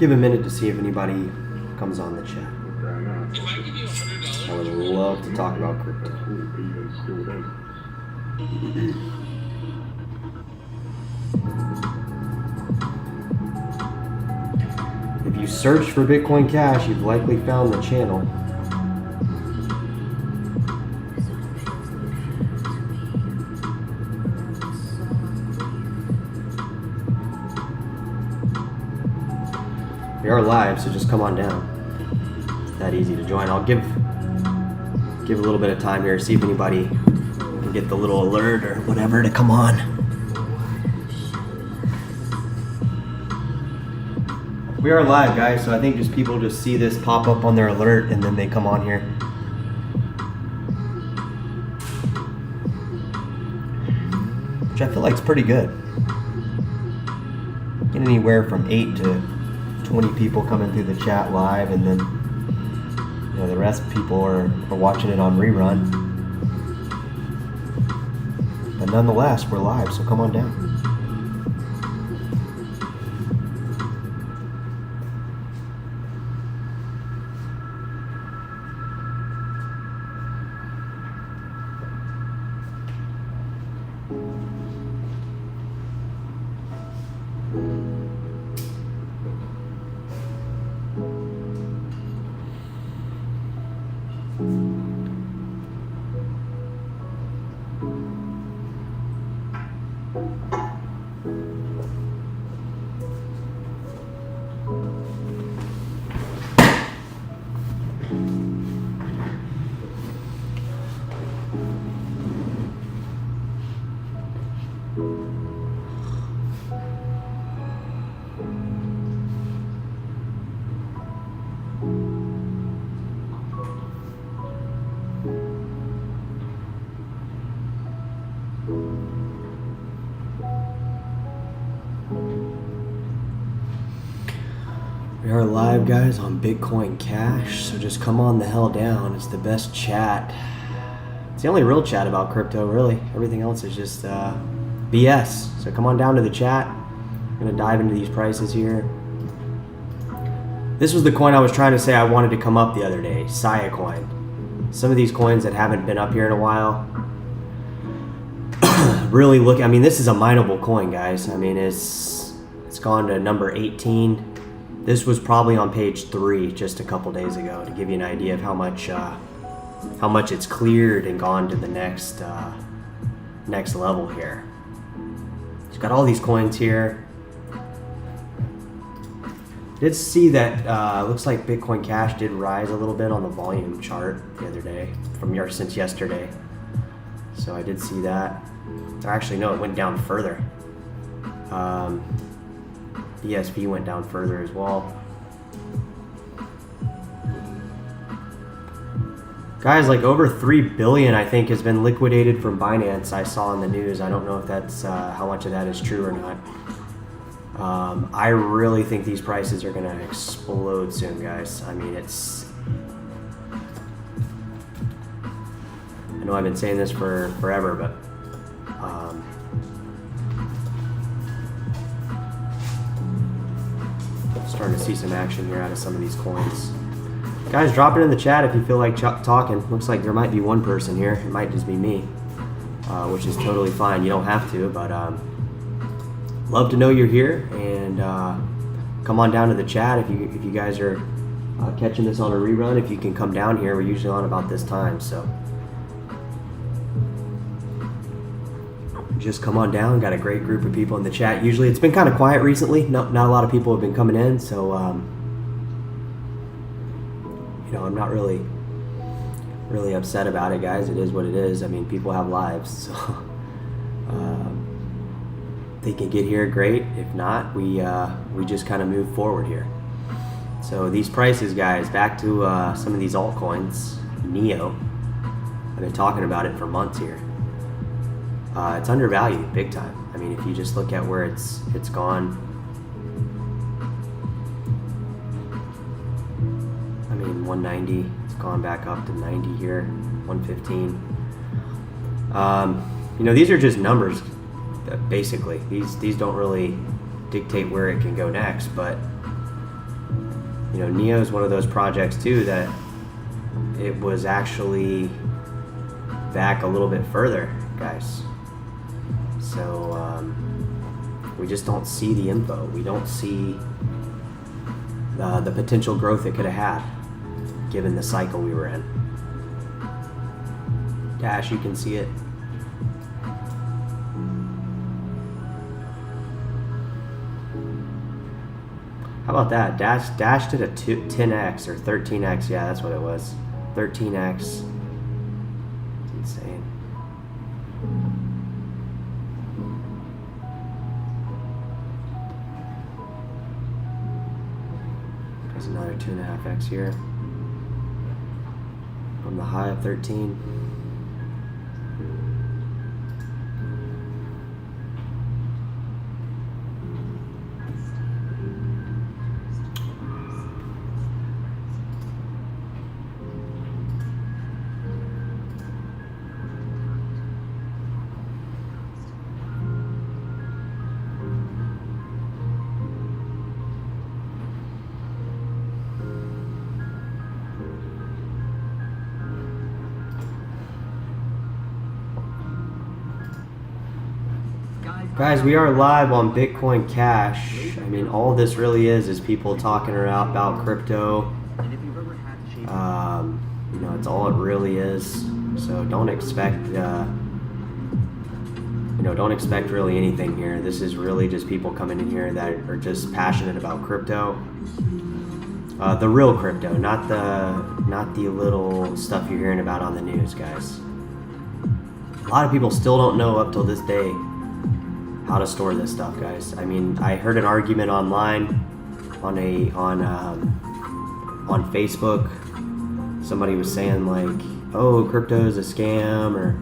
give a minute to see if anybody comes on the chat. I would love to talk about crypto. If you search for Bitcoin Cash, you've likely found the channel. We are live, so just come on down. It's that easy to join. I'll give a little bit of time here, see if anybody can get the little alert or whatever to come on. We are live, guys, so I think just people just see this pop up on their alert and then they come on here. Which I feel like is pretty good. Get anywhere from 8 to 20 people coming through the chat live, and then the rest of people are watching it on rerun. But nonetheless, we're live, so come on down. We are live, guys, on Bitcoin Cash, so just come on the hell down. It's the best chat. It's the only real chat about crypto, really. Everything else is just BS. So come on down to the chat. I'm going to dive into these prices here. This was the coin I was trying to say I wanted to come up the other day, Sia coin. Some of these coins that haven't been up here in a while. Really look, I mean, this is a mineable coin, guys. I mean, it's gone to number 18. This was probably on page 3 just a couple days ago, to give you an idea of how much it's cleared and gone to the next level here. It's got all these coins here. Did see that looks like Bitcoin Cash did rise a little bit on the volume chart the other day since yesterday. So I did see that. Or actually, no, it went down further. ESV went down further as well. Guys, like over 3 billion, I think, has been liquidated from Binance. I saw in the news. I don't know if that's how much of that is true or not. I really think these prices are going to explode soon, guys. I mean, I know I've been saying this for forever, but starting to see some action here out of some of these coins. Guys, drop it in the chat if you feel like talking. Looks like there might be one person here. It might just be me, which is totally fine. You don't have to, but love to know you're here, and come on down to the chat if you guys are catching this on a rerun. If you can come down here, we're usually on about this time, so just come on down. Got a great group of people in the chat. Usually it's been kind of quiet recently. Not a lot of people have been coming in, so I'm not really upset about it, guys. It is what it is. I mean, people have lives, so they can get here, great. If not, we just kind of move forward here. So these prices, guys, back to some of these altcoins. Neo, I've been talking about it for months here. It's undervalued big time. I mean, if you just look at where it's gone, I mean, 190, it's gone back up to 90 here, 115. These are just numbers, basically. These don't really dictate where it can go next, but You know, Neo is one of those projects too that it was actually back a little bit further, guys. So we just don't see the info. We don't see the potential growth it could have had given the cycle we were in. Dash, you can see it. How about that? Dash did a 10x or 13x. Yeah, that's what it was. 13x. It's insane. There's another 2.5x here. From the high of 13. Guys, we are live on Bitcoin Cash. I mean, all this really is people talking about crypto. You know, it's all it really is. So don't expect, don't expect really anything here. This is really just people coming in here that are just passionate about crypto. The real crypto, not the little stuff you're hearing about on the news, guys. A lot of people still don't know up till this day how to store this stuff, guys. I mean, I heard an argument online on Facebook. Somebody was saying like, "Oh, crypto is a scam," or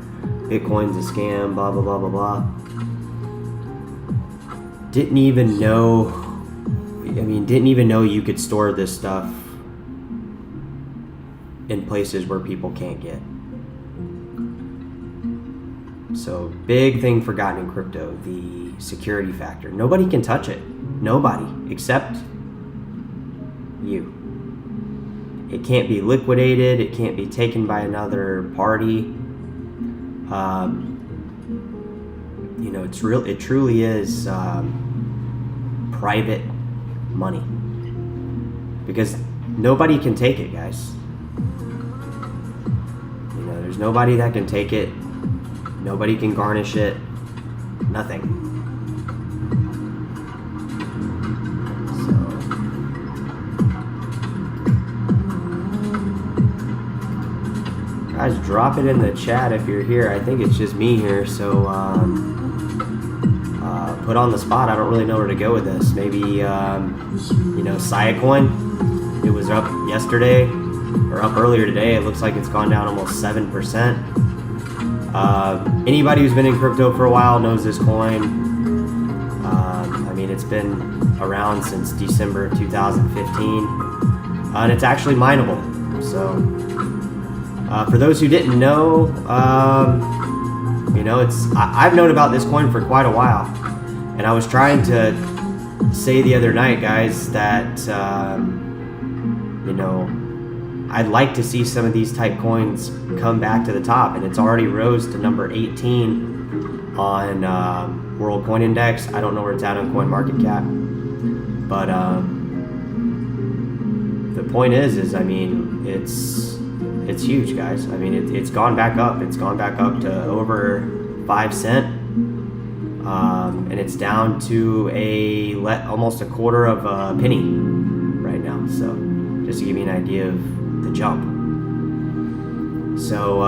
"Bitcoin's a scam," blah blah blah blah blah. Didn't even know you could store this stuff in places where people can't get. So, big thing forgotten in crypto, the security factor. Nobody can touch it. Nobody, except you. It can't be liquidated. It can't be taken by another party. It truly is private money. Because nobody can take it, guys. You know, there's nobody that can take it. Nobody can garnish it. Nothing. So, guys, drop it in the chat if you're here. I think it's just me here, so put on the spot. I don't really know where to go with this. Maybe Siacoin. It was up yesterday or up earlier today. It looks like it's gone down almost 7%. Anybody who's been in crypto for a while knows this coin. I mean, it's been around since December of 2015, and it's actually mineable. So, for those who didn't know, I've known about this coin for quite a while, and I was trying to say the other night, guys, that I'd like to see some of these type coins come back to the top, and it's already rose to number 18 on World Coin Index. I don't know where it's at on CoinMarketCap, but the point is I mean, it's huge, guys. I mean, it's gone back up. It's gone back up to over 5 cents, and it's down to almost a quarter of a penny right now. So, just to give you an idea of the jump. So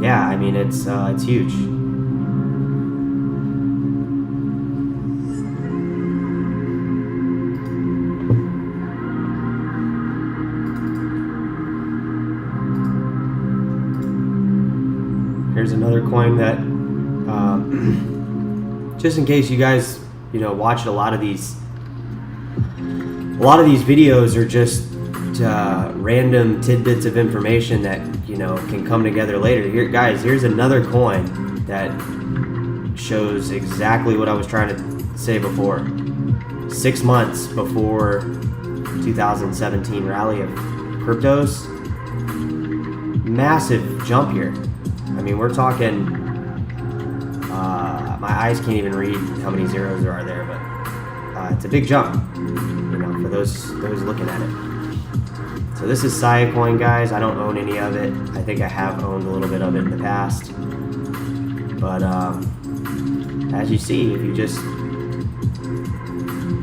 yeah, I mean, it's huge. Here's another coin that just in case you guys watch a lot of these videos are just random tidbits of information that can come together later. Here, guys, here's another coin that shows exactly what I was trying to say before. 6 months before 2017 rally of cryptos. Massive jump here. I mean, we're talking, my eyes can't even read how many zeros there are there, but it's a big jump, you know, for those looking at it. So this is ₚ coin, guys. I don't own any of it. I think I have owned a little bit of it in the past. But as you see, if you just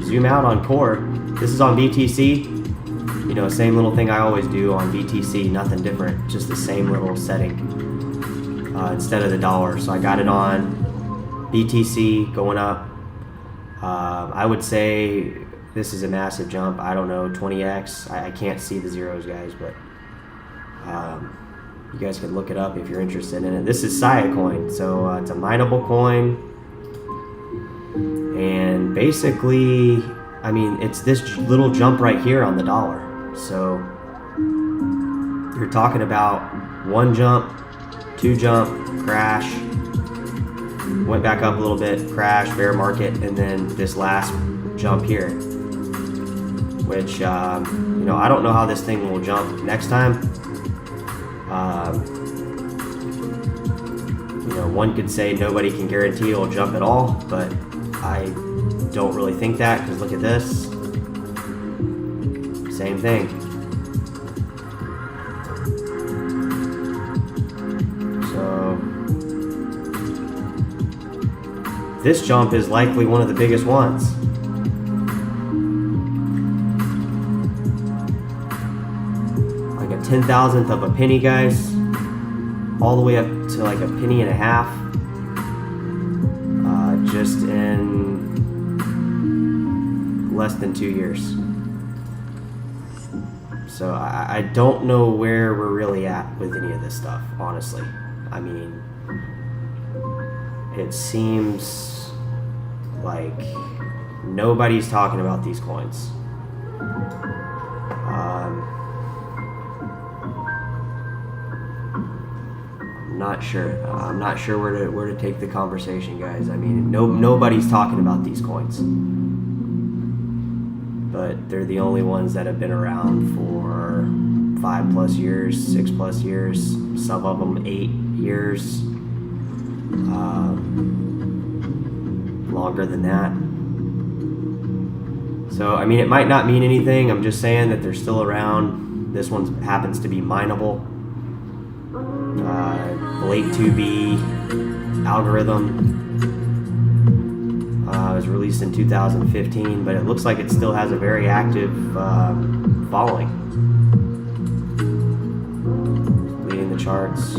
zoom out on core, this is on BTC. You know, same little thing I always do on BTC, nothing different, just the same little setting instead of the dollar. So I got it on BTC going up. I would say this is a massive jump. I don't know, 20x. I can't see the zeros, guys, but you guys can look it up if you're interested in it. This is ₚ coin, so it's a mineable coin. And basically, I mean, it's this little jump right here on the dollar. So you're talking about one jump, two jump, crash, went back up a little bit, crash, bear market, and then this last jump here, which, you know, I don't know how this thing will jump next time. You know, one could say nobody can guarantee it'll jump at all, but I don't really think that, because look at this. Same thing. So this jump is likely one of the biggest ones. Like a 10,000th of a penny, guys. All the way up to like a penny and a half. Just in less than 2 years. So I don't know where we're really at with any of this stuff, honestly. I mean, it seems like nobody's talking about these coins. I'm not sure where to take the conversation, guys. I mean, nobody's talking about these coins. But they're the only ones that have been around for 5+ years, 6+ years, some of them 8 years, longer than that. So, I mean, it might not mean anything. I'm just saying that they're still around. This one happens to be mineable. ℚ𝕠𝕘𝕖𝕣 algorithm. Was released in 2015, but it looks like it still has a very active following. Leading the charts.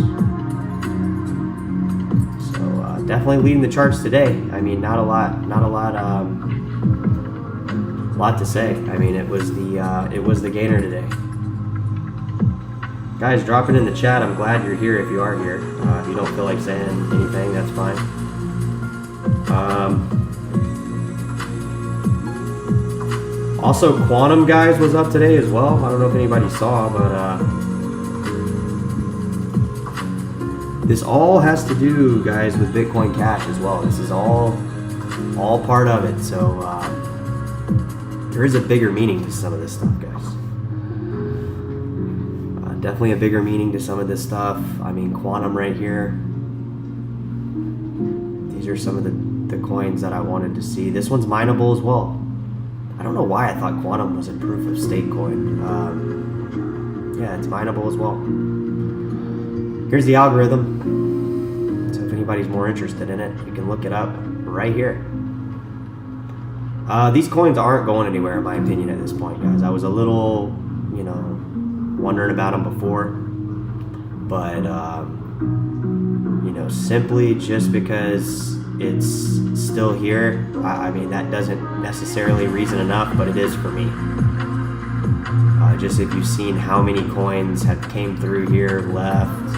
So definitely leading the charts today. I mean, not a lot to say. I mean, it was the gainer today. Guys, drop it in the chat. I'm glad you're here if you are here. If you don't feel like saying anything, that's fine. Also, Quantum, guys, was up today as well. I don't know if anybody saw, but this all has to do, guys, with Bitcoin Cash as well. This is all part of it. So there is a bigger meaning to some of this stuff, guys. Definitely a bigger meaning to some of this stuff. I mean, Quantum right here. These are some of the coins that I wanted to see. This one's mineable as well. I don't know why I thought Quantum was a proof of stake coin. Yeah, it's mineable as well. Here's the algorithm. So if anybody's more interested in it, you can look it up right here. These coins aren't going anywhere, in my opinion, at this point, guys. I was a little, you know, wondering about them before, but you know, simply just because it's still here, I mean, that doesn't necessarily reason enough, but it is for me. Just if you've seen how many coins have came through here, left,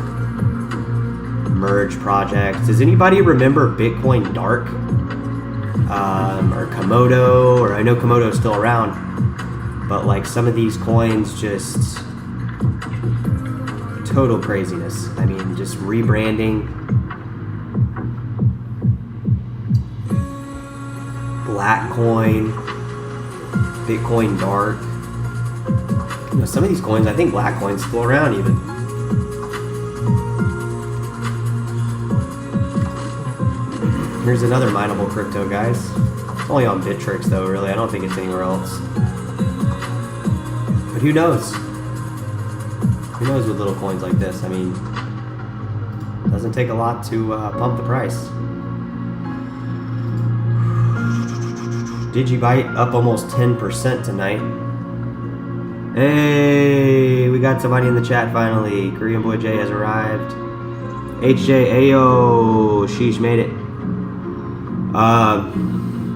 merge projects. Does anybody remember Bitcoin Dark or Komodo? Or I know Komodo is still around, but like some of these coins just total craziness. I mean, just rebranding. Black coin, Bitcoin Dark. You know, some of these coins, I think black coins still around even. Here's another mineable crypto, guys. It's only on ₚ though, really. I don't think it's anywhere else. But who knows? Who knows with little coins like this? I mean, it doesn't take a lot to pump the price. Digibyte up almost 10% tonight. Hey, we got somebody in the chat finally. Korean Boy J has arrived. ℚ𝕠𝕘𝕖𝕣 sheesh, made it.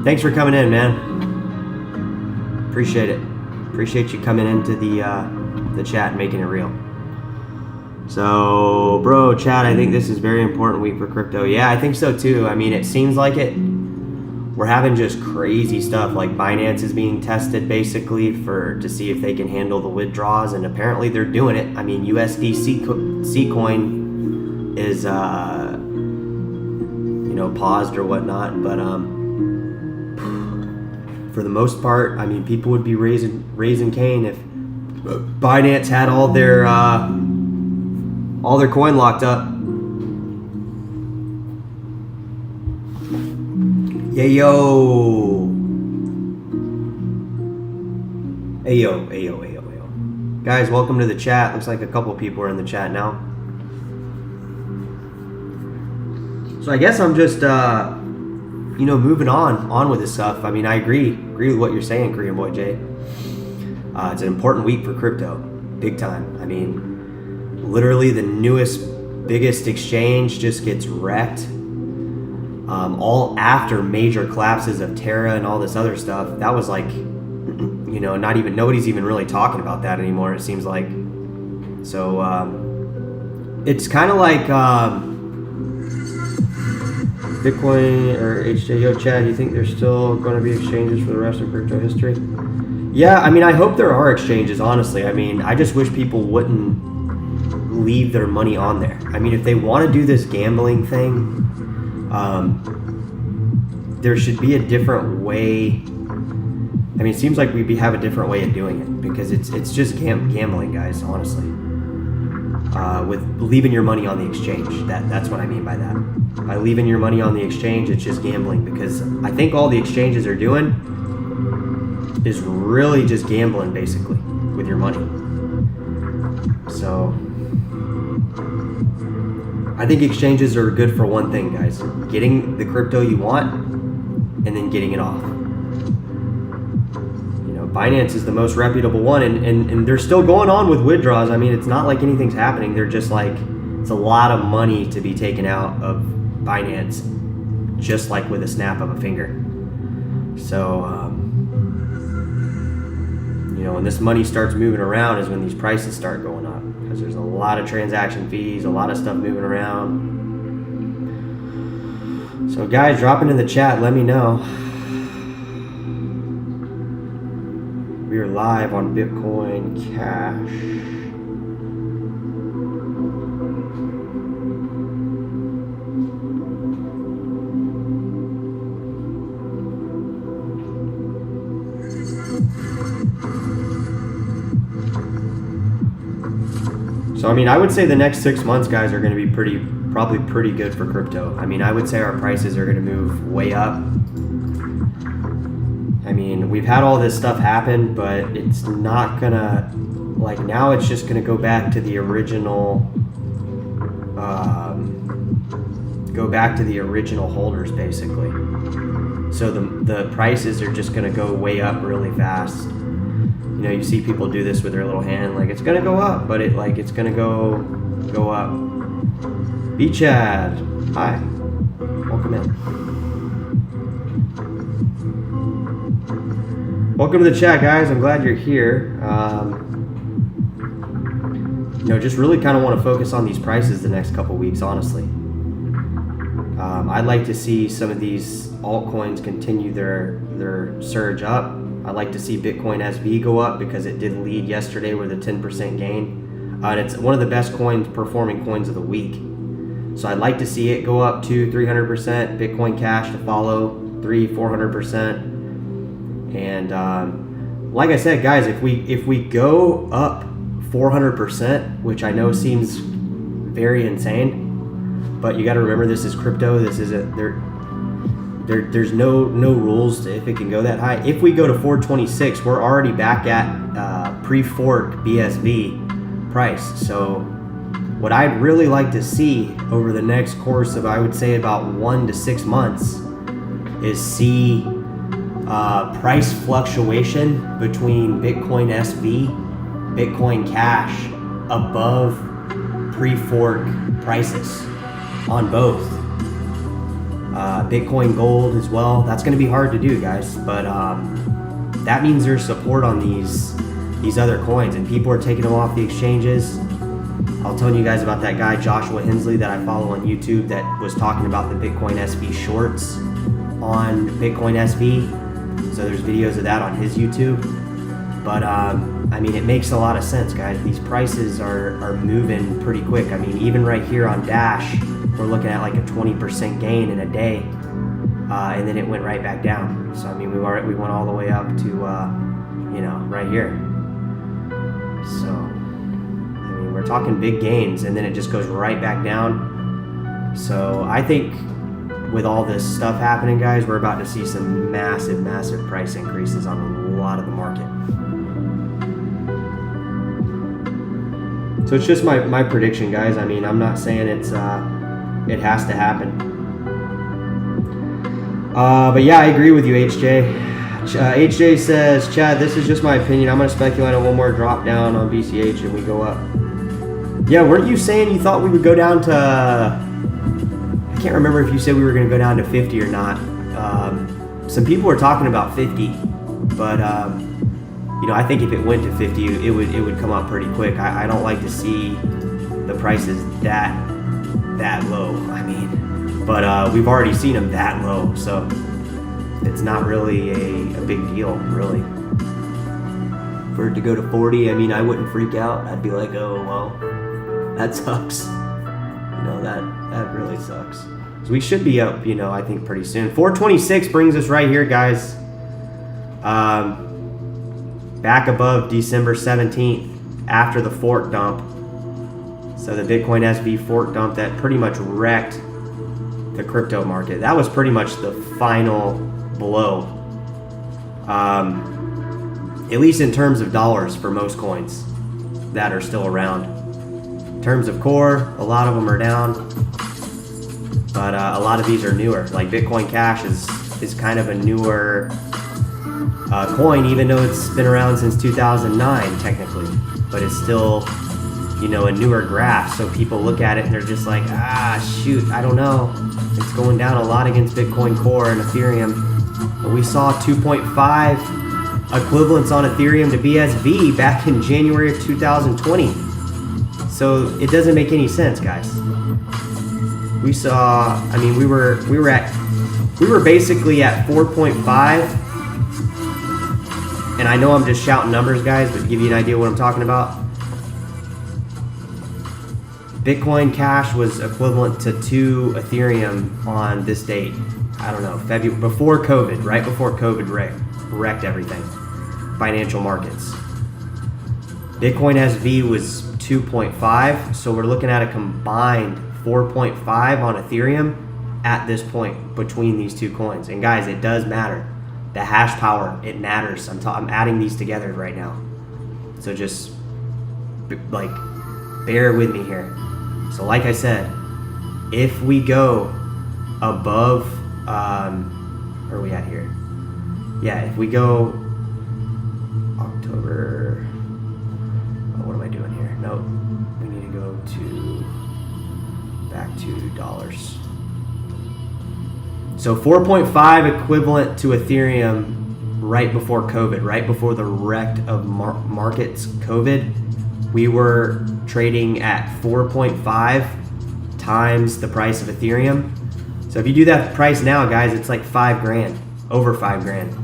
Thanks for coming in, man. Appreciate it. Appreciate you coming into the chat and making it real. So, bro, chat, I think this is very important week for crypto. Yeah, I think so too. I mean, it seems like it. We're having just crazy stuff, like Binance is being tested basically to see if they can handle the withdrawals, and apparently they're doing it. I mean, USDC coin is you know, paused or whatnot, but for the most part, I mean, people would be raising Cain if Binance had all their coin locked up. Yayo. Ayo. Guys, welcome to the chat. Looks like a couple people are in the chat now. So I guess I'm just, you know, moving on with this stuff. I mean, I agree with what you're saying, Korean Boy J. It's an important week for crypto, big time. I mean, literally the newest, biggest exchange just gets wrecked. All after major collapses of Terra and all this other stuff. That was like, you know, nobody's even really talking about that anymore, it seems like. So it's kind of like Bitcoin or ℚ𝕠𝕘𝕖𝕣 Chad, you think there's still going to be exchanges for the rest of crypto history? Yeah, I mean, I hope there are exchanges, honestly. I mean, I just wish people wouldn't leave their money on there. I mean, if they want to do this gambling thing, there should be a different way. I mean, it seems like we have a different way of doing it, because it's just gambling, guys, honestly. With leaving your money on the exchange, that's what I mean by that. By leaving your money on the exchange, it's just gambling, because I think all the exchanges are doing is really just gambling, basically, with your money. So I think exchanges are good for one thing, guys: getting the crypto you want and then getting it off. You know, Binance is the most reputable one, and they're still going on with withdrawals. I mean, it's not like anything's happening. They're just like, it's a lot of money to be taken out of Binance, just like with a snap of a finger. So, you know, when this money starts moving around is when these prices start going up, because there's a lot of transaction fees, a lot of stuff moving around. So guys, drop into the chat, let me know. We are live on Bitcoin Cash. So I mean, I would say the next 6 months, guys, are going to be probably pretty good for crypto. I mean, I would say our prices are going to move way up. I mean, we've had all this stuff happen, but it's not gonna, like, now it's just gonna go back to the original, holders, basically. So the prices are just gonna go way up really fast. You know, you see people do this with their little hand, like, it's gonna go up, but it's gonna go up. B-Chad, hi, welcome in. Welcome to the chat, guys. I'm glad you're here. You know, just really kind of want to focus on these prices the next couple weeks, honestly. I'd like to see some of these altcoins continue their surge up. I'd like to see Bitcoin SV go up, because it did lead yesterday with a 10% gain. And it's one of the best performing coins of the week. So I'd like to see it go up to 300%, Bitcoin Cash to follow 400%. And like I said, guys, if we go up 400%, which I know seems very insane, but you got to remember this is crypto. This isn't there's no rules to if it can go that high. If we go to 426, we're already back at pre-fork BSV price. So what I'd really like to see over the next course of, I would say, about 1 to 6 months is see price fluctuation between Bitcoin SV, Bitcoin Cash above pre-fork prices on both. Bitcoin Gold as well. That's going to be hard to do, guys, but that means there's support on these other coins, and people are taking them off the exchanges. I'll tell you guys about that guy Joshua Hensley that I follow on YouTube that was talking about the Bitcoin SV shorts on Bitcoin SV. So there's videos of that on his YouTube. But I mean, it makes a lot of sense, guys. These prices are moving pretty quick. I mean, even right here on Dash, we're looking at like a 20% gain in a day, and then it went right back down. So I mean, we went all the way up to right here. So I mean, we're talking big gains, and then it just goes right back down. So I think with all this stuff happening, guys, we're about to see some massive price increases on a lot of the market. So it's just my prediction, guys. I mean, I'm not saying it has to happen. But yeah, I agree with you, HJ. HJ says, Chad, this is just my opinion. I'm going to speculate on one more drop down on BCH and we go up. Yeah, weren't you saying you thought we would go down to... I can't remember if you said we were going to go down to 50 or not. Some people were talking about 50, but I think if it went to 50, it would come up pretty quick. I don't like to see the prices that low. I mean, but we've already seen them that low, so it's not really a big deal, really. For it to go to 40, I mean, I wouldn't freak out. I'd be like, oh well, that sucks. That really sucks. So we should be up, I think pretty soon. 426 brings us right here, guys. Back above December 17th after the fork dump. So the Bitcoin SV fork dump that pretty much wrecked the crypto market. That was pretty much the final blow. At least in terms of dollars for most coins that are still around. In terms of core, a lot of them are down, but a lot of these are newer. Like Bitcoin Cash is kind of a newer coin, even though it's been around since 2009 technically, but it's still a newer graph. So people look at it and they're just like, shoot, I don't know. It's going down a lot against Bitcoin Core and Ethereum, but we saw 2.5 equivalents on Ethereum to BSV back in January of 2020. So it doesn't make any sense, guys. We saw, I mean, we were basically at 4.5. And I know I'm just shouting numbers, guys, but to give you an idea what I'm talking about. Bitcoin Cash was equivalent to 2 Ethereum on this date. I don't know, February, before COVID, right before COVID wrecked everything. Financial markets. Bitcoin SV was 2.5, so we're looking at a combined 4.5 on Ethereum at this point between these two coins. And guys, it does matter. The hash power, it matters. I'm adding these together right now. So just bear with me here. So like I said, if we go above, where are we at here? Yeah, if we go October, what am I doing here? No, we need to go back to dollars. So 4.5 equivalent to Ethereum right before COVID, right before the wreck of markets COVID. We were trading at 4.5 times the price of Ethereum. So if you do that price now, guys, it's like $5,000, over $5,000.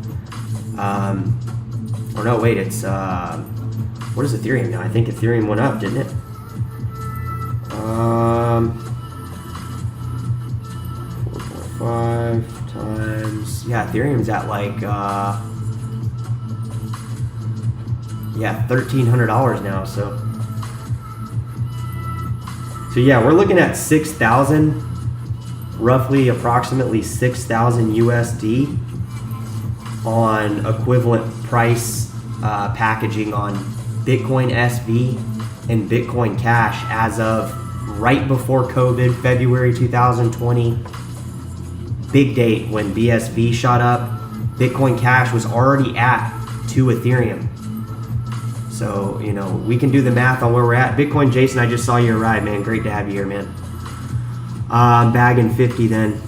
Or no, wait, it's what is Ethereum now? I think Ethereum went up, didn't it? 4.5 times, yeah, Ethereum's at like yeah, $1,300 now. So yeah, we're looking at 6,000, roughly approximately 6,000 USD on equivalent price packaging on Bitcoin SV and Bitcoin Cash as of right before COVID, February 2020. Big date when BSV shot up. Bitcoin Cash was already at 2 Ethereum. So, you know, we can do the math on where we're at. Bitcoin Jason, I just saw you arrive, man. Great to have you here, man. I'm bagging 50 then.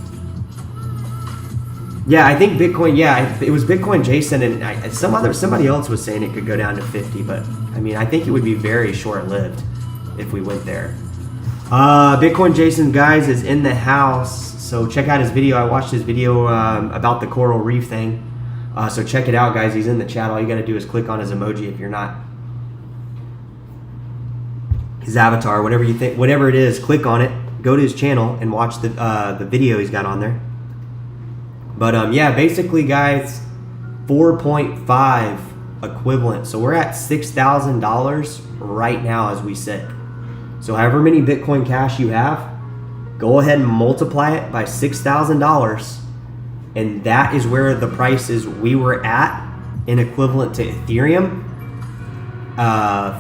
Yeah, I think Bitcoin, yeah, it was Bitcoin Jason, and somebody else was saying it could go down to 50, but I mean, I think it would be very short-lived if we went there. Bitcoin Jason, guys, is in the house, so check out his video. I watched his video about the coral reef thing, so check it out, guys. He's in the chat. All you gotta do is click on his emoji if you're not. His avatar, whatever you think, whatever it is, click on it, go to his channel, and watch the video he's got on there. But yeah, basically, guys, 4.5 equivalent. So we're at $6,000 right now as we sit. So however many Bitcoin Cash you have, go ahead and multiply it by $6,000, and that is where the prices we were at in equivalent to Ethereum.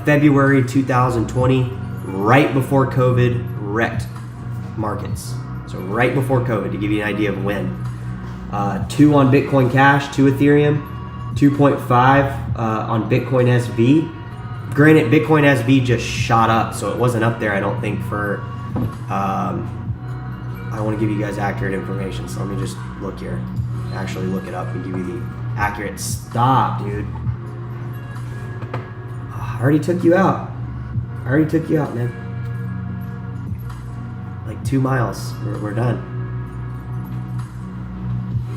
February 2020, right before COVID wrecked markets. So right before COVID, to give you an idea of when. 2 on Bitcoin Cash, 2 Ethereum, 2.5 on Bitcoin SV. Granted, Bitcoin SV just shot up, so it wasn't up there, I don't think, for... I want to give you guys accurate information, so let me just look here. Actually look it up and give you the accurate... Stop, dude. I already took you out. Man. Like 2 miles. We're done.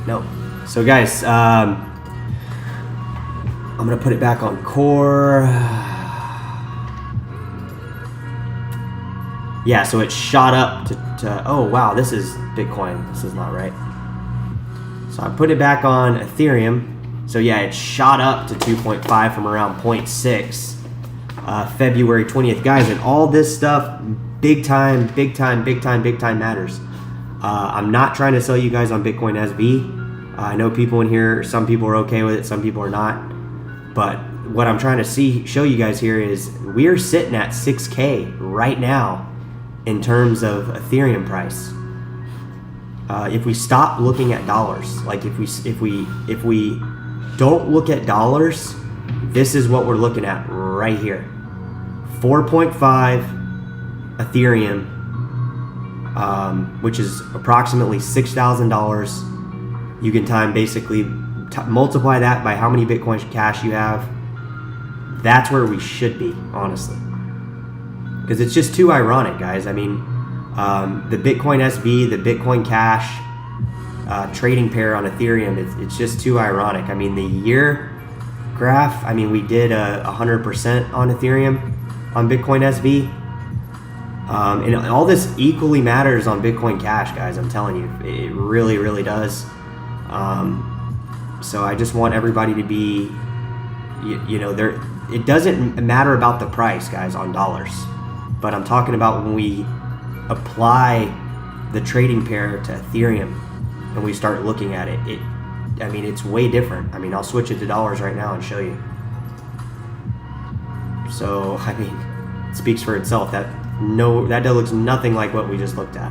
No. So guys, I'm gonna put it back on core. Yeah, so it shot up to oh wow, this is Bitcoin. This is not right. So I put it back on Ethereum. So yeah, it shot up to 2.5 from around 0.6 February 20th. Guys, and all this stuff, big time matters. I'm not trying to sell you guys on Bitcoin SV. I know people in here, some people are okay with it, some people are not. But what I'm trying to show you guys here is we're sitting at 6K right now in terms of Ethereum price. If we stop looking at dollars, like if we don't look at dollars, this is what we're looking at right here. 4.5 Ethereum, which is approximately $6,000. You can basically multiply that by how many Bitcoin Cash you have. That's where we should be, honestly. Because it's just too ironic, guys. I mean, the Bitcoin SV, the Bitcoin Cash trading pair on Ethereum, it's just too ironic. I mean, the year graph, I mean, we did 100% on Ethereum, on Bitcoin SV. And all this equally matters on Bitcoin Cash, guys. I'm telling you, it really, really does. So I just want everybody to be, you know, there. It doesn't matter about the price, guys, on dollars. But I'm talking about when we apply the trading pair to Ethereum and we start looking at it. I mean, it's way different. I mean, I'll switch it to dollars right now and show you. So, I mean, it speaks for itself. That looks nothing like what we just looked at.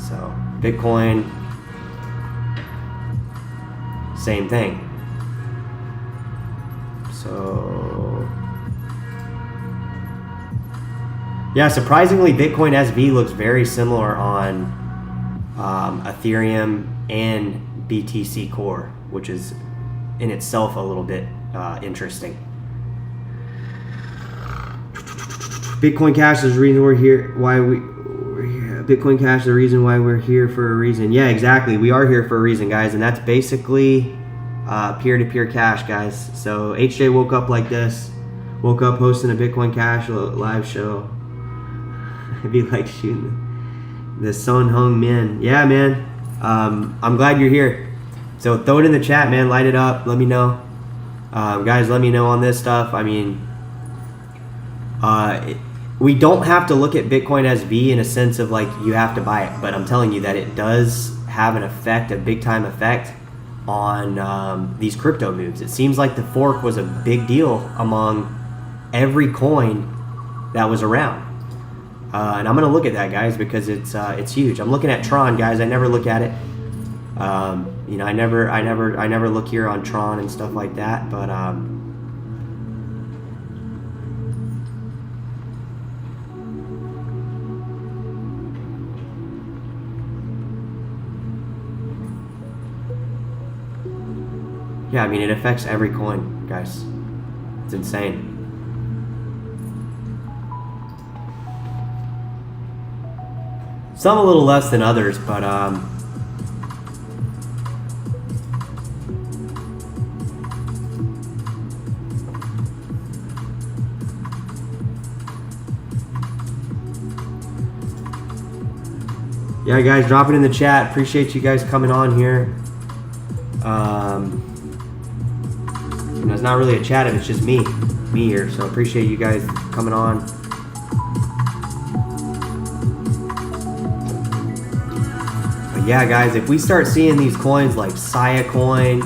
So, Bitcoin, same thing. So, yeah, surprisingly, Bitcoin SV looks very similar on Ethereum and BTC Core, which is in itself a little bit interesting. Bitcoin Cash is the reason we're here. We're here. Bitcoin Cash is the reason why we're here for a reason. Yeah, exactly. We are here for a reason, guys, and that's basically peer-to-peer cash, guys. So HJ woke up like this. Woke up hosting a Bitcoin Cash live show. It'd be like shooting the Sun Hung Min. Yeah, man. I'm glad you're here. So throw it in the chat, man. Light it up. Let me know. Guys, let me know on this stuff. I mean, we don't have to look at Bitcoin SV in a sense of like you have to buy it, but I'm telling you that it does have an effect, a big time effect on these crypto moves. It seems like the fork was a big deal among every coin that was around. And I'm going to look at that, guys, because it's huge. I'm looking at Tron, guys. I never look at it. You know, I never look here on Tron and stuff like that. But yeah, I mean, it affects every coin, guys. It's insane. Some a little less than others, but yeah, guys, drop it in the chat. Appreciate you guys coming on here. You know, it's not really a chat, it's just me here. So appreciate you guys coming on. But yeah, guys, if we start seeing these coins like Sia coin,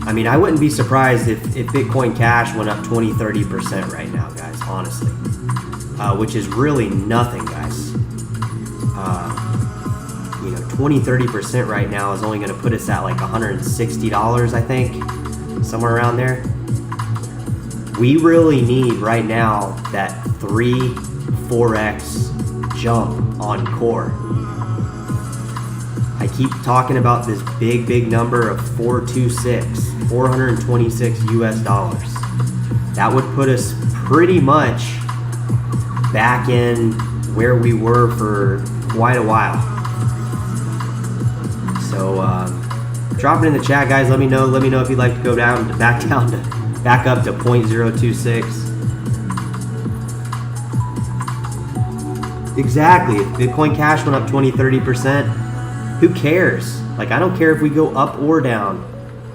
I mean, I wouldn't be surprised if Bitcoin Cash went up 20-30% right now, guys, honestly, which is really nothing, guys. You know, 20-30% right now is only going to put us at like $160, I think, somewhere around there. We really need right now that 3-4x jump on core. I keep talking about this big number of 426 US dollars. That would put us pretty much back in where we were for quite a while. So drop it in the chat, guys. Let me know if you'd like to go back up to 0.026. Exactly. If Bitcoin Cash went up 20-30%, who cares? Like, I don't care if we go up or down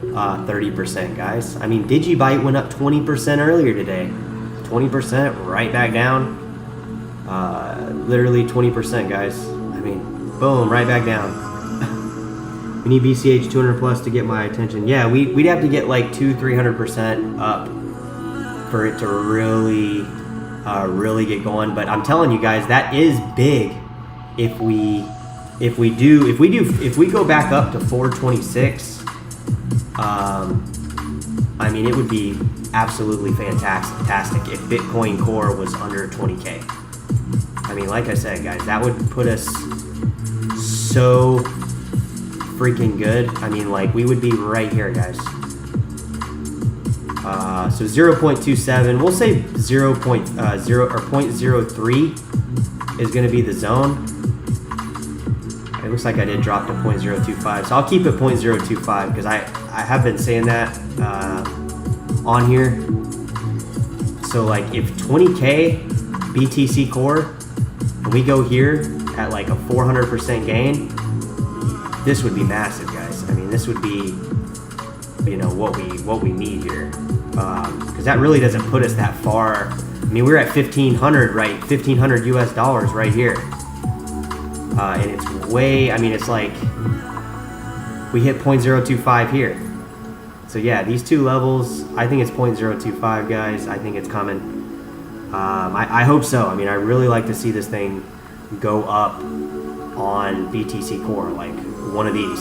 30%, guys. I mean, Digibyte went up 20% earlier today. 20% right back down. Literally 20%, guys. I mean, boom, right back down. We need BCH 200 plus to get my attention. Yeah, we'd have to get like 200-300% up for it to really get going. But I'm telling you guys, that is big. If we go back up to 426, I mean, it would be absolutely fantastic if Bitcoin Core was under 20K. I mean, like I said, guys, that would put us so freaking good. I mean, like, we would be right here, guys. So 0.27, we'll say 0.03 is going to be the zone. It looks like I did drop to 0.025, so I'll keep it 0.025 because I have been saying that on here. So like, if 20K BTC Core and we go here at like a 400% gain, this would be massive, guys. I mean, this would be, you know, what we need here, because that really doesn't put us that far. I mean, we're at 1,500, right? 1,500 US dollars right here, and it's way. I mean, it's like we hit 0.025 here. So yeah, these two levels, I think it's 0.025, guys. I think it's coming. I hope so. I mean, I really like to see this thing go up on BTC Core, like one of these.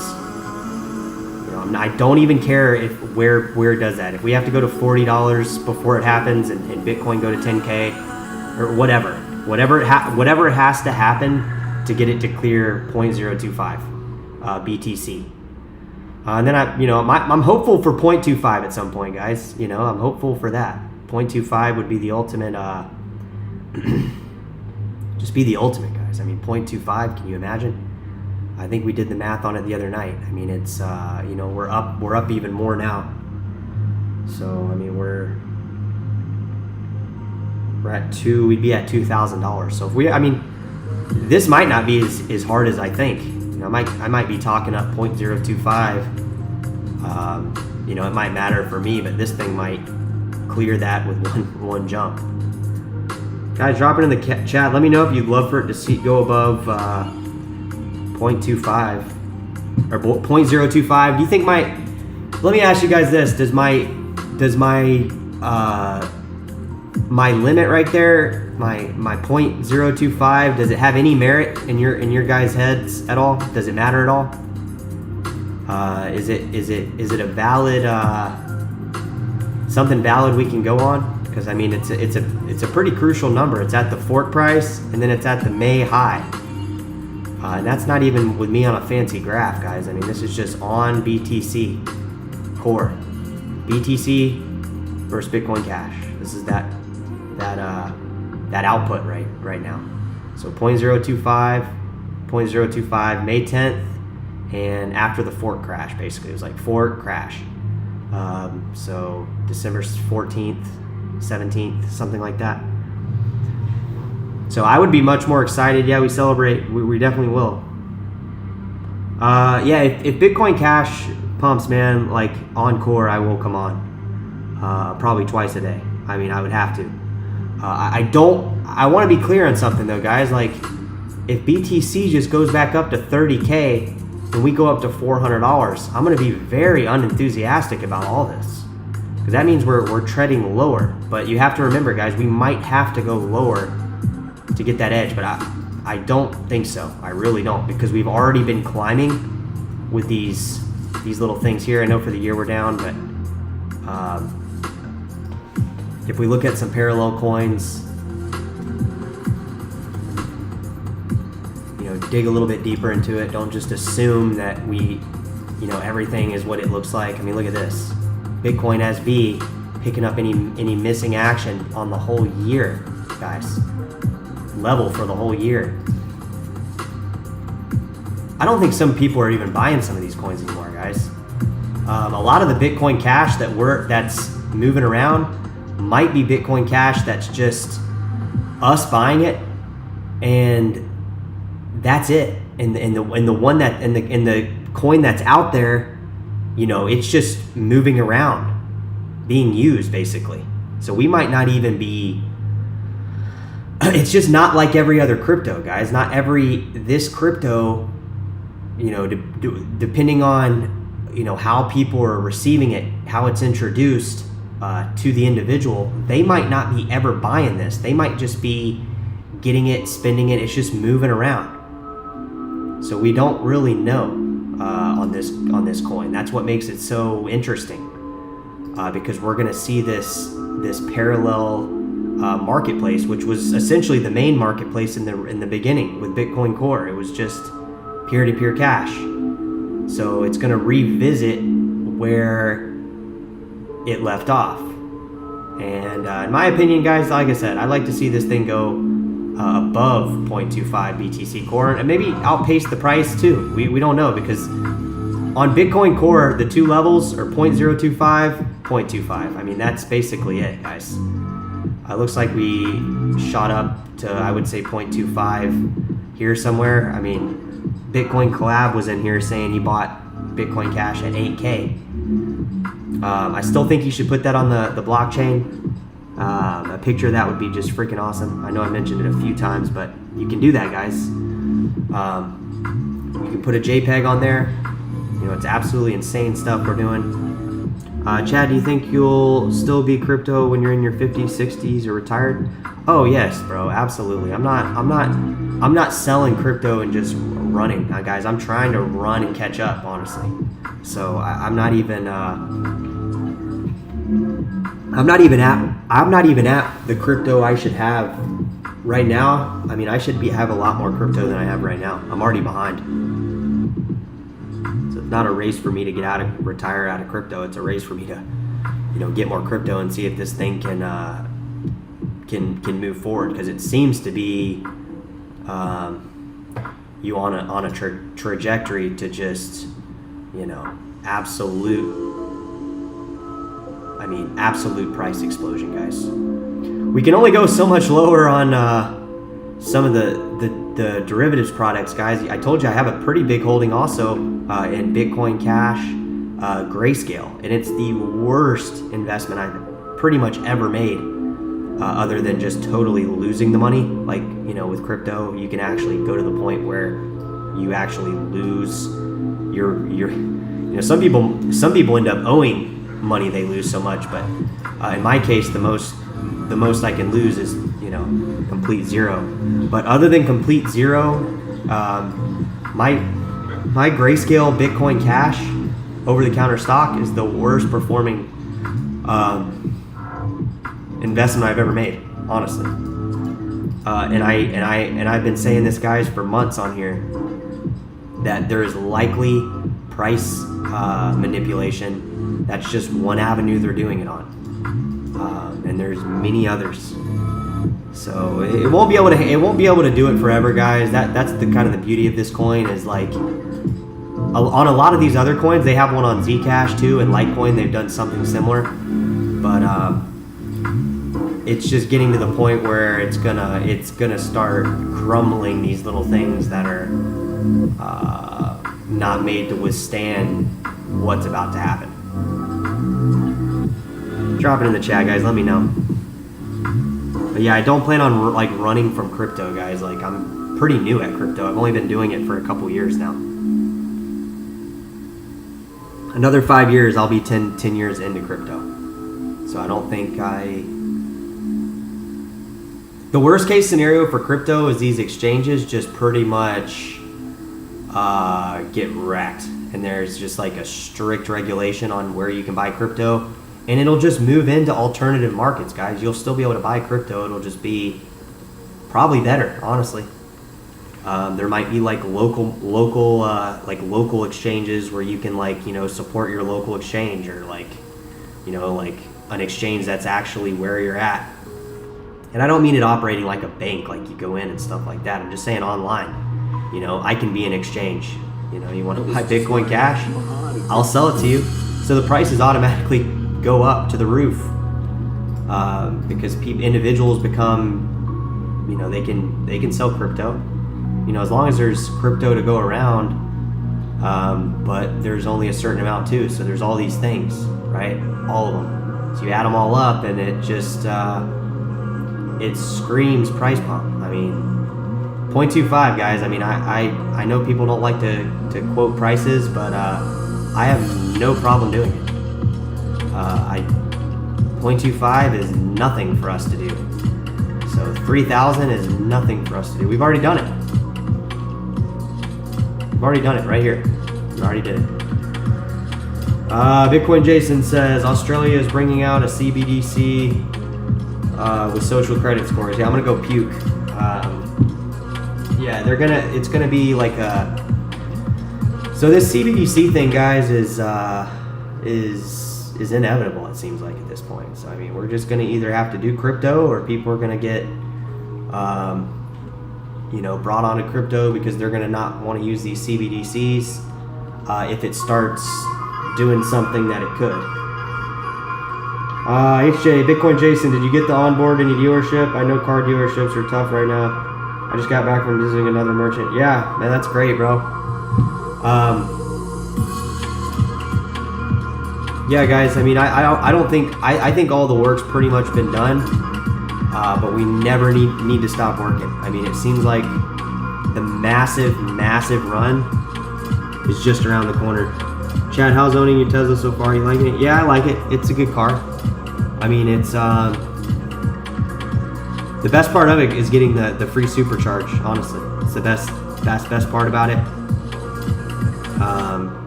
You know, I don't even care if where it does that. If we have to go to $40 before it happens, and Bitcoin go to 10K or whatever it has to happen to get it to clear 0.025 BTC. And then I'm hopeful for 0.25 at some point, guys. You know, I'm hopeful for that. 0.25 would be the ultimate. Just be the ultimate, guys. I mean, 0.25. Can you imagine? I think we did the math on it the other night. I mean, it's you know, we're up even more now. So I mean, we're at we'd be at $2,000. So if we, I mean, this might not be as hard as I think. You know, I might be talking up 0.025. you know, it might matter for me, but this thing might clear that with one jump. Guys, drop it in the chat. Let me know if you'd love for it to go above 0.25 or 0.025. Do you think let me ask you guys this: does my limit right there, my 0.025, does it have any merit in your guys' heads at all? Does it matter at all? Is it a valid something valid we can go on? Because I mean, it's a pretty crucial number. It's at the fork price, and then it's at the May high. And that's not even with me on a fancy graph, guys. I mean, this is just on BTC core, BTC versus Bitcoin Cash. This is that output right now. So 0.025, 0.025, May 10th, and after the fork crash, basically it was like fork crash. So December 14th, 17th, something like that. So I would be much more excited. Yeah, we celebrate. We definitely will. Yeah, if Bitcoin Cash pumps, man, like on core, I will come on. Probably twice a day. I mean, I would have to. I want to be clear on something though, guys. Like, if BTC just goes back up to 30K and we go up to $400, I'm going to be very unenthusiastic about all this, because that means we're treading lower. But you have to remember, guys, we might have to go lower to get that edge, but I don't think so. I really don't, because we've already been climbing with these little things here. I know for the year we're down, but if we look at some parallel coins, you know, dig a little bit deeper into it. Don't just assume that everything is what it looks like. I mean, look at this. Bitcoin SV picking up any missing action on the whole year, guys. Level for the whole year. I don't think some people are even buying some of these coins anymore, guys. A lot of the Bitcoin Cash that's moving around might be Bitcoin Cash that's just us buying it, and that's it. And the one that in the coin that's out there, you know, it's just moving around, being used basically. So we might not even be. It's just not like every other crypto, guys. Not this crypto, you know, depending on, you know, how people are receiving it, how it's introduced to the individual, they might not be ever buying this. They might just be getting it, spending it. It's just moving around. So we don't really know on this coin. That's what makes it so interesting, because we're going to see this parallel marketplace, which was essentially the main marketplace in the beginning with Bitcoin Core. It was just peer-to-peer cash. So it's going to revisit where it left off. And in my opinion, guys, like I said, I'd like to see this thing go above 0.25 BTC Core, and maybe outpace the price too. We don't know, because on Bitcoin Core, the two levels are 0.025, 0.25. I mean, that's basically it, guys. It looks like we shot up to, I would say, 0.25 here somewhere. I mean, Bitcoin Collab was in here saying he bought Bitcoin Cash at 8K. I still think you should put that on the blockchain. A picture of that would be just freaking awesome. I know I mentioned it a few times, but you can do that, guys. You can put a JPEG on there. You know, it's absolutely insane stuff we're doing. Chad, do you think you'll still be crypto when you're in your 50s, 60s, or retired? Oh yes, bro, absolutely. I'm not selling crypto and just running, guys. I'm trying to run and catch up, honestly. So I'm not even at the crypto I should have right now. I mean, I should have a lot more crypto than I have right now. I'm already behind. Not a race for me to retire out of crypto. It's a race for me to, you know, get more crypto and see if this thing can move forward, because it seems to be you on a trajectory to just, you know, absolute price explosion, guys. We can only go so much lower on some of the derivatives products, guys. I told you I have a pretty big holding also in Bitcoin Cash, Grayscale, and it's the worst investment I've pretty much ever made, other than just totally losing the money. Like, you know, with crypto, you can actually go to the point where you actually lose your you know, some people end up owing money they lose so much, but in my case, the most I can lose is, you know, complete zero. But other than complete zero, my Grayscale Bitcoin Cash over-the-counter stock is the worst performing investment I've ever made, honestly. And I've been saying this, guys, for months on here, that there is likely price manipulation. That's just one avenue they're doing it on, and there's many others. So it won't be able to do it forever, guys. That's the kind of the beauty of this coin, is like, on a lot of these other coins, they have one on Zcash too, and Litecoin, they've done something similar, but it's just getting to the point where it's gonna start crumbling these little things that are not made to withstand what's about to happen. Drop it in the chat, guys. Let me know. But yeah, I don't plan on like running from crypto, guys. Like, I'm pretty new at crypto. I've only been doing it for a couple years now. Another 5 years, I'll be 10 years into crypto. So I don't think the worst case scenario for crypto is these exchanges just pretty much get wrecked. And there's just like a strict regulation on where you can buy crypto. And it'll just move into alternative markets, guys. You'll still be able to buy crypto. It'll just be probably better, honestly. There might be like local exchanges where you can, like, you know, support your local exchange, or like, you know, like an exchange that's actually where you're at. And I don't mean it operating like a bank, like you go in and stuff like that. I'm just saying online. You know, I can be an exchange. You know, you want to buy Bitcoin Cash, I'll sell it to you. So the prices automatically go up to the roof, because individuals become, you know, they can sell crypto. You know, as long as there's crypto to go around, but there's only a certain amount too. So there's all these things, right? All of them. So you add them all up, and it just it screams price pump. I mean, 0.25, guys. I mean, I know people don't like to quote prices, but I have no problem doing it. 0.25 is nothing for us to do. So 3,000 is nothing for us to do. We've already done it. We've already done it right here. We already did it. Bitcoin Jason says Australia is bringing out a CBDC with social credit scores. Yeah, I'm gonna go puke. Yeah, it's gonna be like a. So this CBDC thing, guys, is inevitable. It seems like at this point. So I mean, we're just gonna either have to do crypto, or people are gonna get, you know, brought onto crypto because they're gonna not want to use these CBDCs if it starts doing something that it could. HJ, Bitcoin Jason, did you get the onboard any dealership? I know car dealerships are tough right now. I just got back from visiting another merchant. Yeah, man, that's great, bro. Yeah, guys, I mean, I don't think, I think all the work's pretty much been done, but we never need to stop working. I mean, it seems like the massive run is just around the corner. Chad, how's owning your Tesla so far? You liking it? Yeah, I like it. It's a good car. I mean, it's the best part of it is getting the free supercharge. Honestly, it's the best part about it.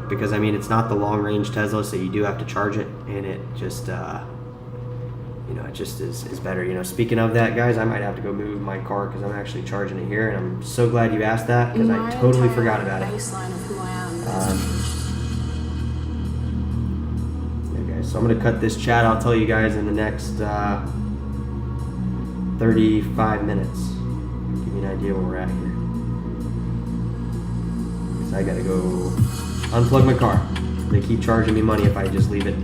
Because I mean, it's not the long range Tesla, so you do have to charge it, and it just you know, it just is better. You know, speaking of that, guys, I might have to go move my car because I'm actually charging it here, and I'm so glad you asked that because I totally forgot about it. So I'm going to cut this chat. I'll tell you guys in the next 35 minutes. Give me an idea where we're at here. Because I got to go unplug my car. They keep charging me money if I just leave it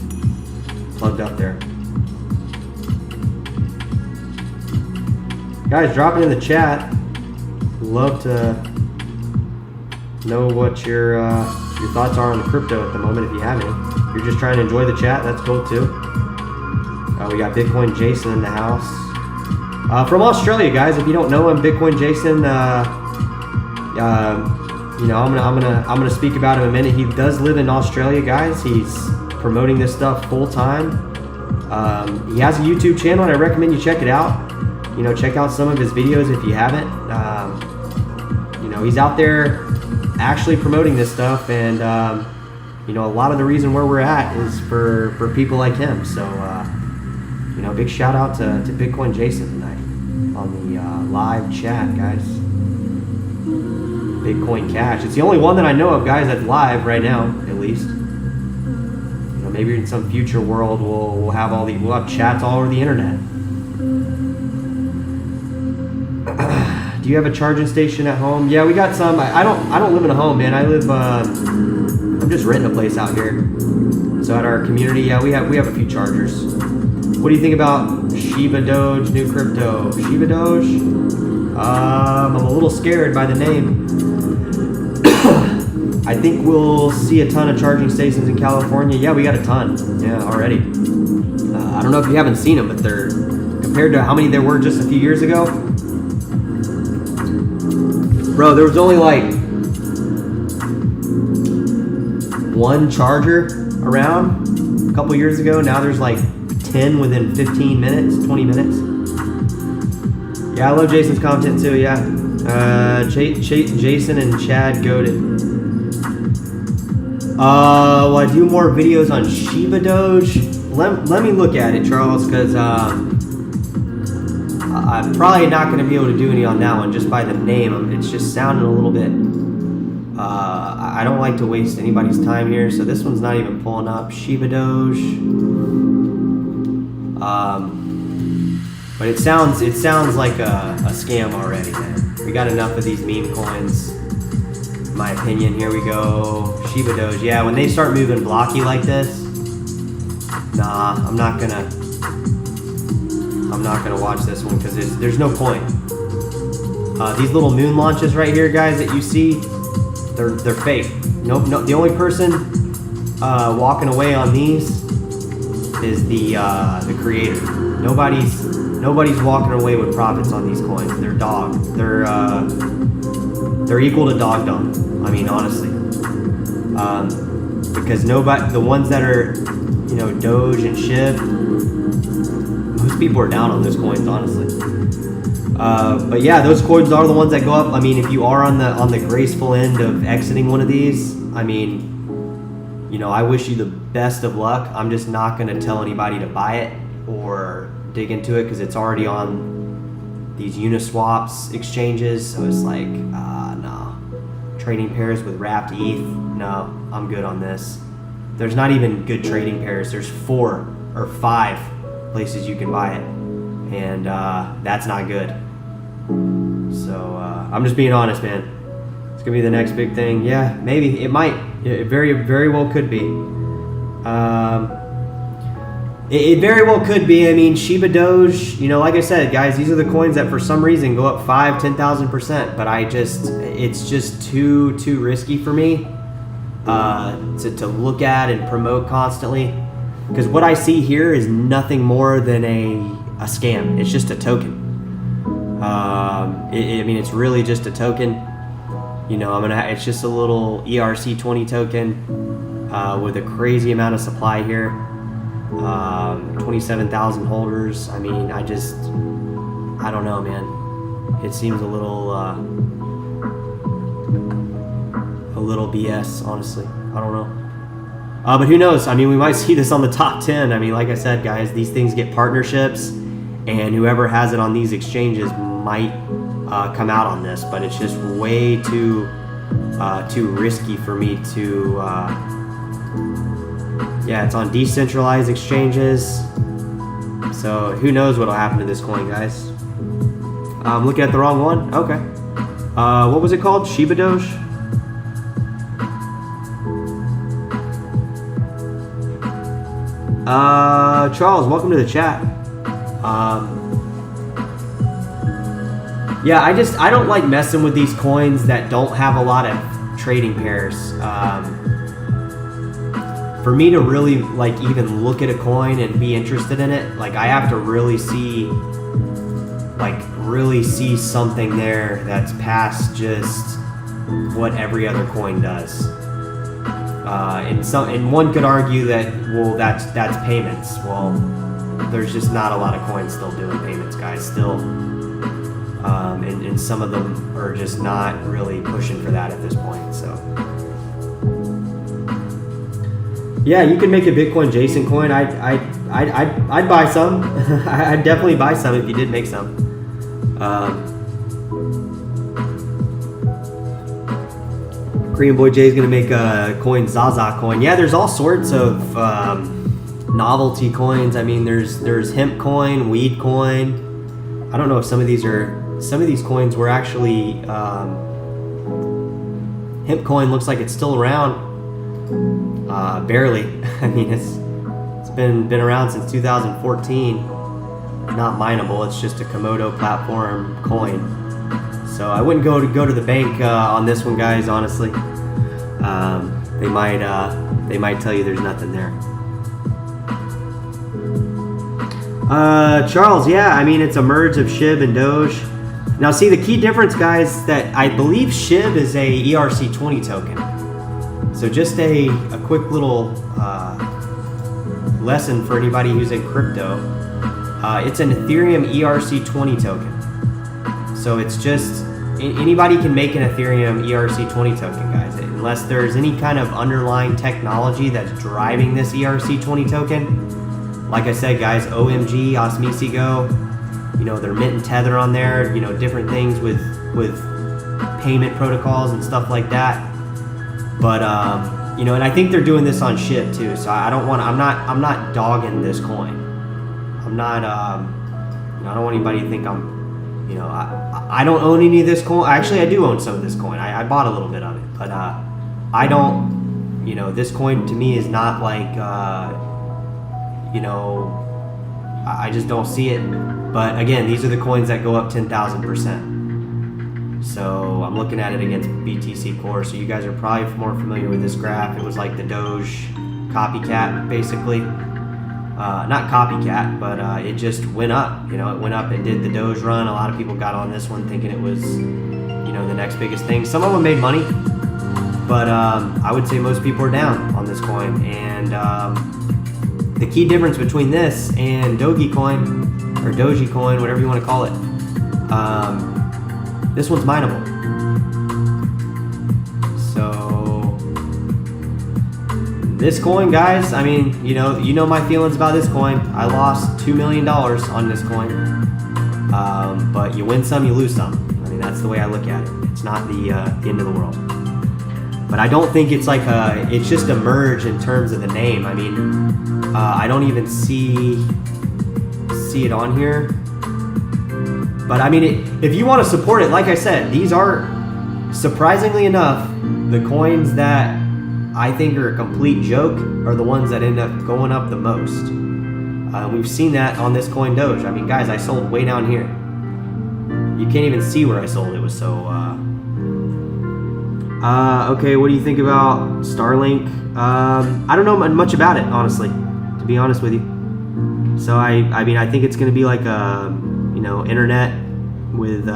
plugged up there. Guys, drop it in the chat. Love to know what your thoughts are on the crypto at the moment, if you have any. If you're just trying to enjoy the chat, that's cool too. We got Bitcoin Jason in the house. From Australia, guys. If you don't know him, Bitcoin Jason. You know, I'm gonna speak about him in a minute. He does live in Australia, guys. He's promoting this stuff full time. He has a YouTube channel, and I recommend you check it out. You know, check out some of his videos if you haven't. You know, he's out there actually promoting this stuff, and you know, a lot of the reason where we're at is for people like him. So, you know, big shout out to Bitcoin Jason tonight on the live chat, guys. Bitcoin Cash. It's the only one that I know of, guys, that's live right now, at least. You know, maybe in some future world we'll have chats all over the internet. Do you have a charging station at home? Yeah, we got some. I don't live in a home, man. I live. I'm just renting a place out here. So at our community, yeah, we have a few chargers. What do you think about ℚ𝕠𝕚 new crypto? ℚ𝕠𝕚ₛ? I'm a little scared by the name. I think we'll see a ton of charging stations in California. Yeah, we got a ton. Yeah, already. I don't know if you haven't seen them, but they're compared to how many there were just a few years ago. Bro, there was only like one charger around a couple years ago. Now there's like 10 within 15 minutes, 20 minutes. Yeah, I love Jason's content too, yeah. Jason and Chad ℚ𝕠𝕚. Will I do more videos on ℚ𝕠𝕚? Let me look at it, Charles, because I'm probably not going to be able to do any on that one just by the name. It's just sounding a little bit. I don't like to waste anybody's time here, so this one's not even pulling up. ℚ𝕠𝕚. But it sounds like a scam already, man. We got enough of these meme coins. In my opinion, here we go. ℚ𝕠𝕚. Yeah, when they start moving blocky like this, nah, I'm not gonna watch this one because there's no point. These little moon launches right here, guys, that you see, they're fake. No, the only person walking away on these is the creator. Nobody's walking away with profits on these coins. They're dog. They're equal to dog dung. I mean, honestly, because the ones that are, you know, Doge and SHIB, most people are down on those coins, honestly. But yeah, those coins are the ones that go up. I mean, if you are on the graceful end of exiting one of these, I mean, you know, I wish you the best of luck. I'm just not going to tell anybody to buy it or dig into it because it's already on these Uniswaps exchanges. So it's like, no. Trading pairs with wrapped ETH, no, I'm good on this. There's not even good trading pairs. There's 4 or 5 places you can buy it, and that's not good. So I'm just being honest, man. It's gonna be the next big thing. Yeah, maybe it might. It very, very well could be. It very well could be. I mean, ℚ𝕠𝕚, you know, like I said, guys, these are the coins that for some reason go up 5-10,000%. But it's just too risky for me to look at and promote constantly. Because what I see here is nothing more than a scam. It's just a token. I mean, it's really just a token. You know, it's just a little ERC20 token with a crazy amount of supply here. 27,000 holders. I mean, I don't know, man. It seems a little BS, honestly. I don't know. But who knows? I mean, we might see this on the top 10. I mean, like I said, guys, these things get partnerships, and whoever has it on these exchanges might come out on this. But it's just way too risky for me to. Yeah, it's on decentralized exchanges. So who knows what'll happen to this coin, guys? I'm looking at the wrong one. Okay. What was it called? ℚ𝕠𝕚? Charles, welcome to the chat. Yeah, I don't like messing with these coins that don't have a lot of trading pairs. for me to really like even look at a coin and be interested in it, like I have to really see something there that's past just what every other coin does. And one could argue that, well, that's payments. Well, there's just not a lot of coins still doing payments, guys. Still, and some of them are just not really pushing for that at this point. So, yeah, you can make a Bitcoin Jason coin. I'd buy some. I'd definitely buy some if you did make some. Korean Boy Jay is gonna make a coin, Zaza coin. Yeah, there's all sorts of novelty coins. I mean, there's hemp coin, weed coin. I don't know if some of these coins were actually hemp coin. Looks like it's still around, barely. I mean, it's been around since 2014. Not mineable. It's just a Komodo platform coin. So I wouldn't go to the bank on this one, guys. Honestly, they might tell you there's nothing there. Charles, yeah, I mean, it's a merge of SHIB and Doge. Now, see, the key difference, guys, that I believe SHIB is a ERC20 token. So just a quick little lesson for anybody who's in crypto. It's an Ethereum ERC20 token. So it's just, anybody can make an Ethereum ERC20 token, guys, unless there's any kind of underlying technology that's driving this ERC20 token. Like I said, guys, OMG, ₚ👘, you know, they're mint and tether on there, you know, different things with payment protocols and stuff like that. But you know, and I think they're doing this on SHIB too. So I'm not dogging this coin. I'm not you know, I don't want anybody to think I'm, you know, I don't own any of this coin. Actually, I do own some of this coin. I bought a little bit of it, but I don't, you know, this coin to me is not like you know, I just don't see it. But again, these are the coins that go up 10,000%. So I'm looking at it against BTC Core. So you guys are probably more familiar with this graph. It was like the Doge copycat, basically. Not copycat, but it just went up. You know, it went up and did the Doge run. A lot of people got on this one thinking it was, you know, the next biggest thing. Some of them made money, but I would say most people are down on this coin. And the key difference between this and Dogecoin, or Dogecoin, whatever you want to call it, this one's mineable. So this coin, guys, I mean, you know my feelings about this coin. I lost $2 million on this coin, but you win some, you lose some. I mean, that's the way I look at it. It's not the end of the world. But I don't think it's like it's just a merge in terms of the name. I mean, I don't even see it on here. But I mean, if you want to support it, like I said, these are, surprisingly enough, the coins that I think are a complete joke are the ones that end up going up the most. We've seen that on this coin Doge. I mean, guys, I sold way down here. You can't even see where I sold. It was so... okay, what do you think about Starlink? I don't know much about it, honestly, to be honest with you. So I mean, I think it's going to be like a, you know, internet with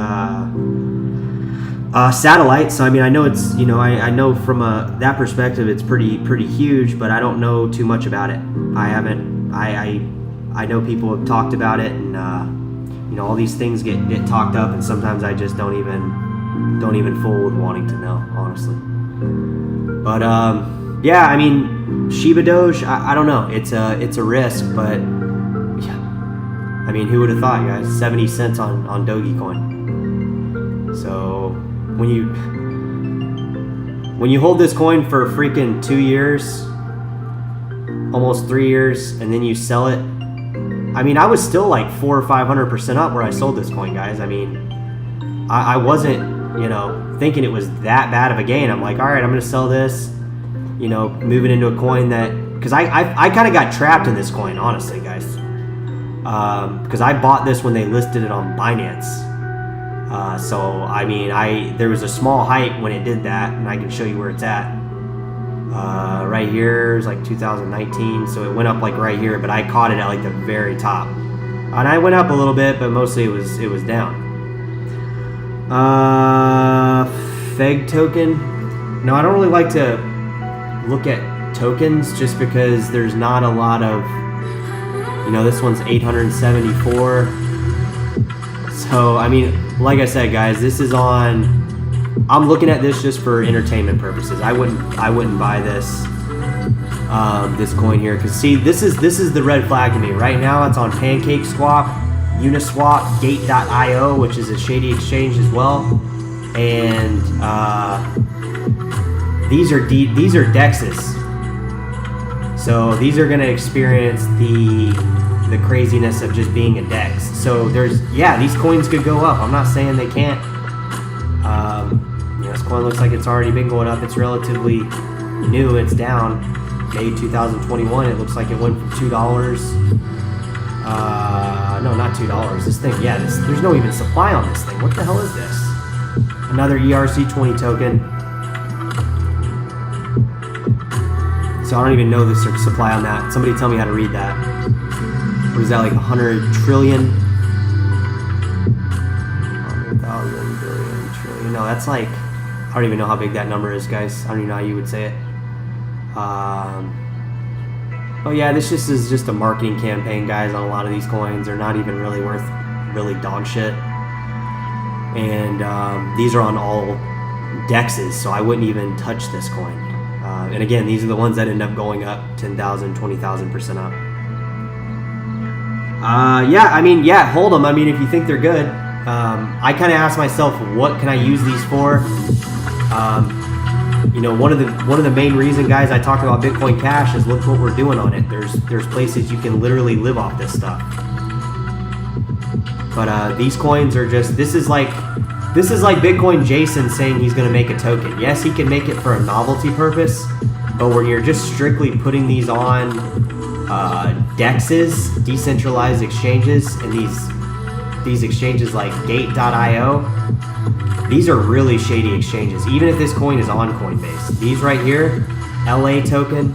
satellite. So I mean, I know it's, you know, I know from that perspective it's pretty huge, but I don't know too much about it. I know people have talked about it, and you know, all these things get talked up, and sometimes I just don't even fool with wanting to know, honestly. But yeah, I mean, Shiba Doge, I don't know. It's a risk, but yeah. I mean, who would have thought, guys? 70 cents on Dogecoin. So when you hold this coin for freaking 2 years, almost 3 years, and then you sell it, I mean, I was still like 400 or 500% up where I sold this coin, guys. I mean, I wasn't, you know, thinking it was that bad of a gain. I'm like, all right, I'm going to sell this, you know, move it into a coin that, because I kind of got trapped in this coin, honestly, guys. Because I bought this when they listed it on Binance. So, I mean, there was a small hype when it did that, and I can show you where it's at. Right here is like 2019, so it went up like right here, but I caught it at like the very top. And I went up a little bit, but mostly it was down. Feg token. No, I don't really like to look at tokens just because there's not a lot of, you know, this one's 874. So, I mean, like I said, guys, this is on, I'm looking at this just for entertainment purposes. I wouldn't buy this this coin here, because see, this is the red flag to me. Right now it's on PancakeSwap, Uniswap, ℚ𝕠𝕗.io, which is a shady exchange as well. And these are DEXs. So these are going to experience the craziness of just being a DEX. So there's, yeah, these coins could go up. I'm not saying they can't. You know, this coin looks like it's already been going up. It's relatively new. It's down. May 2021. It looks like it went from $2. No, not $2. This thing, yeah, there's no even supply on this thing. What the hell is this? Another ERC20 token. So I don't even know the supply on that. Somebody tell me how to read that. What is that, like 100 trillion? 100,000 billion trillion. No, that's like, I don't even know how big that number is, guys. I don't even know how you would say it. Oh yeah, this is just a marketing campaign, guys, on a lot of these coins. They're not even really worth dog shit. And these are on all DEXs, so I wouldn't even touch this coin. And again, these are the ones that end up going up 10,000, 20,000% up. Yeah, I mean, yeah, hold them. I mean, if you think they're good. I kind of asked myself, what can I use these for? You know, one of the main reasons, guys, I talked about Bitcoin Cash is look what we're doing on it. There's places you can literally live off this stuff. But these coins are just, this is like Bitcoin Jason saying he's going to make a token. Yes, he can make it for a novelty purpose, but when you're just strictly putting these on DEXs, decentralized exchanges, and these exchanges like Gate.io, these are really shady exchanges. Even if this coin is on Coinbase, these right here, LA token,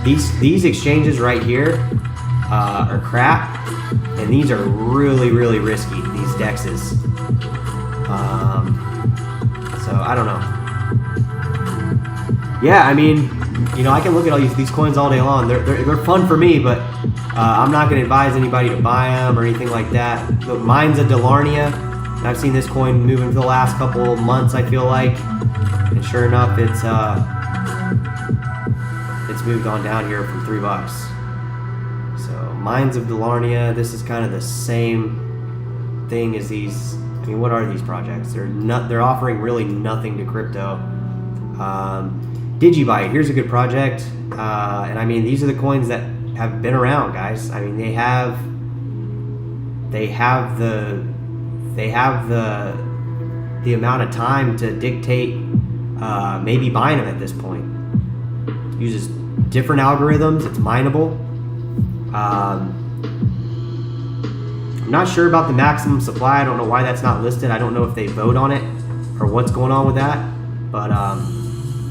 these exchanges right here are crap, and these are really risky. These DEXs. So I don't know. Yeah, I mean, you know, I can look at all these coins all day long. They're fun for me, but I'm not going to advise anybody to buy them or anything like that. Look, mine's a ● and I've seen this coin moving for the last couple of months, I feel like, and sure enough, it's moved on down here from $3. So mine's of ●. This is kind of the same thing as these. I mean, what are these projects? They're offering really nothing to crypto. DigiByte, here's a good project, and I mean, these are the coins that have been around, guys. I mean, they have the amount of time to dictate maybe buying them at this point. It uses different algorithms. It's mineable. I'm not sure about the maximum supply. I don't know why that's not listed. I don't know if they vote on it or what's going on with that, but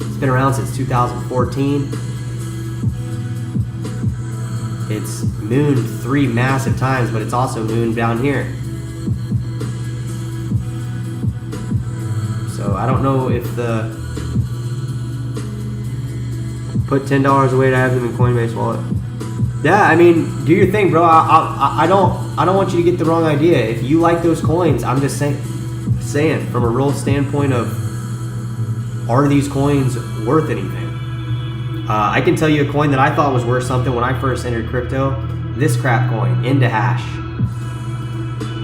it's been around since 2014. It's mooned 3 massive times, but it's also mooned down here. So I don't know if put $10 away to have them in Coinbase wallet. Yeah, I mean, do your thing, bro. I don't want you to get the wrong idea. If you like those coins, I'm just saying from a real standpoint of, are these coins worth anything? I can tell you a coin that I thought was worth something when I first entered crypto. This crap coin, ℚ.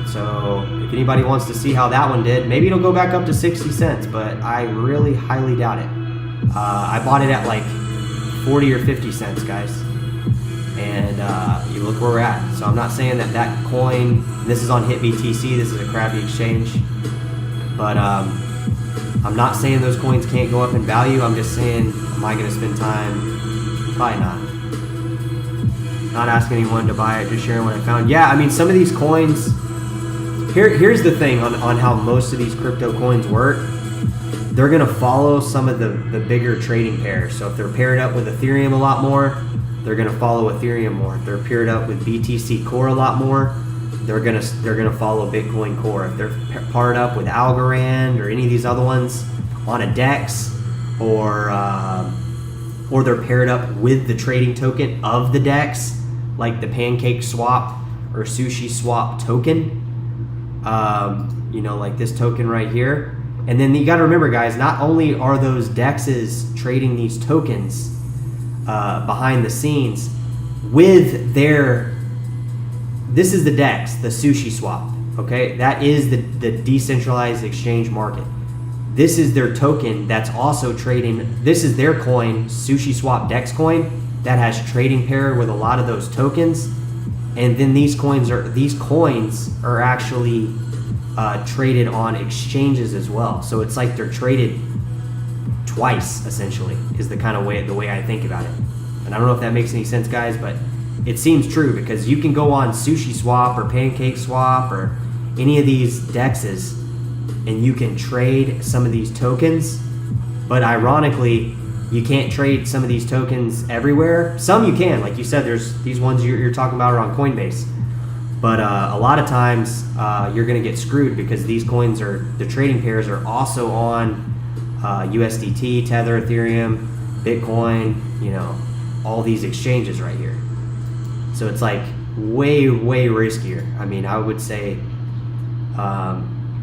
So if anybody wants to see how that one did, maybe it'll go back up to 60 cents, but I really highly doubt it. I bought it at like 40 or 50 cents, guys. And you look where we're at. So I'm not saying that coin, this is on HitBTC, this is a crappy exchange, but I'm not saying those coins can't go up in value. I'm just saying, am I going to spend time? Probably not. Not asking anyone to buy it, just sharing what I found. Yeah, I mean, some of these coins, here's the thing on how most of these crypto coins work. they're going to follow some of the bigger trading pairs. So if they're paired up with Ethereum a lot more, they're going to follow Ethereum more. If they're paired up with BTC Core a lot more, they're gonna follow Bitcoin Core. If they're paired up with Algorand or any of these other ones on a DEX, or they're paired up with the trading token of the DEX, like the Pancake Swap or Sushi Swap token, like this token right here. And then you got to remember, guys, not only are those DEXs trading these tokens behind the scenes with their, this is the DEX, the Sushi Swap, okay? That is the decentralized exchange market. This is their token that's also trading, this is their coin, Sushi Swap DEX coin, that has trading paired with a lot of those tokens. And then these coins are actually traded on exchanges as well. So it's like they're traded twice, essentially, is the way I think about it. And I don't know if that makes any sense, guys, but it seems true, because you can go on Sushi Swap or Pancake Swap or any of these DEXs and you can trade some of these tokens, but ironically, you can't trade some of these tokens everywhere. Some you can, like you said, there's these ones you're talking about are on Coinbase. But a lot of times you're going to get screwed, because these coins the trading pairs are also on USDT, Tether, Ethereum, Bitcoin, all these exchanges right here. So it's like way, way riskier. I mean, I would say,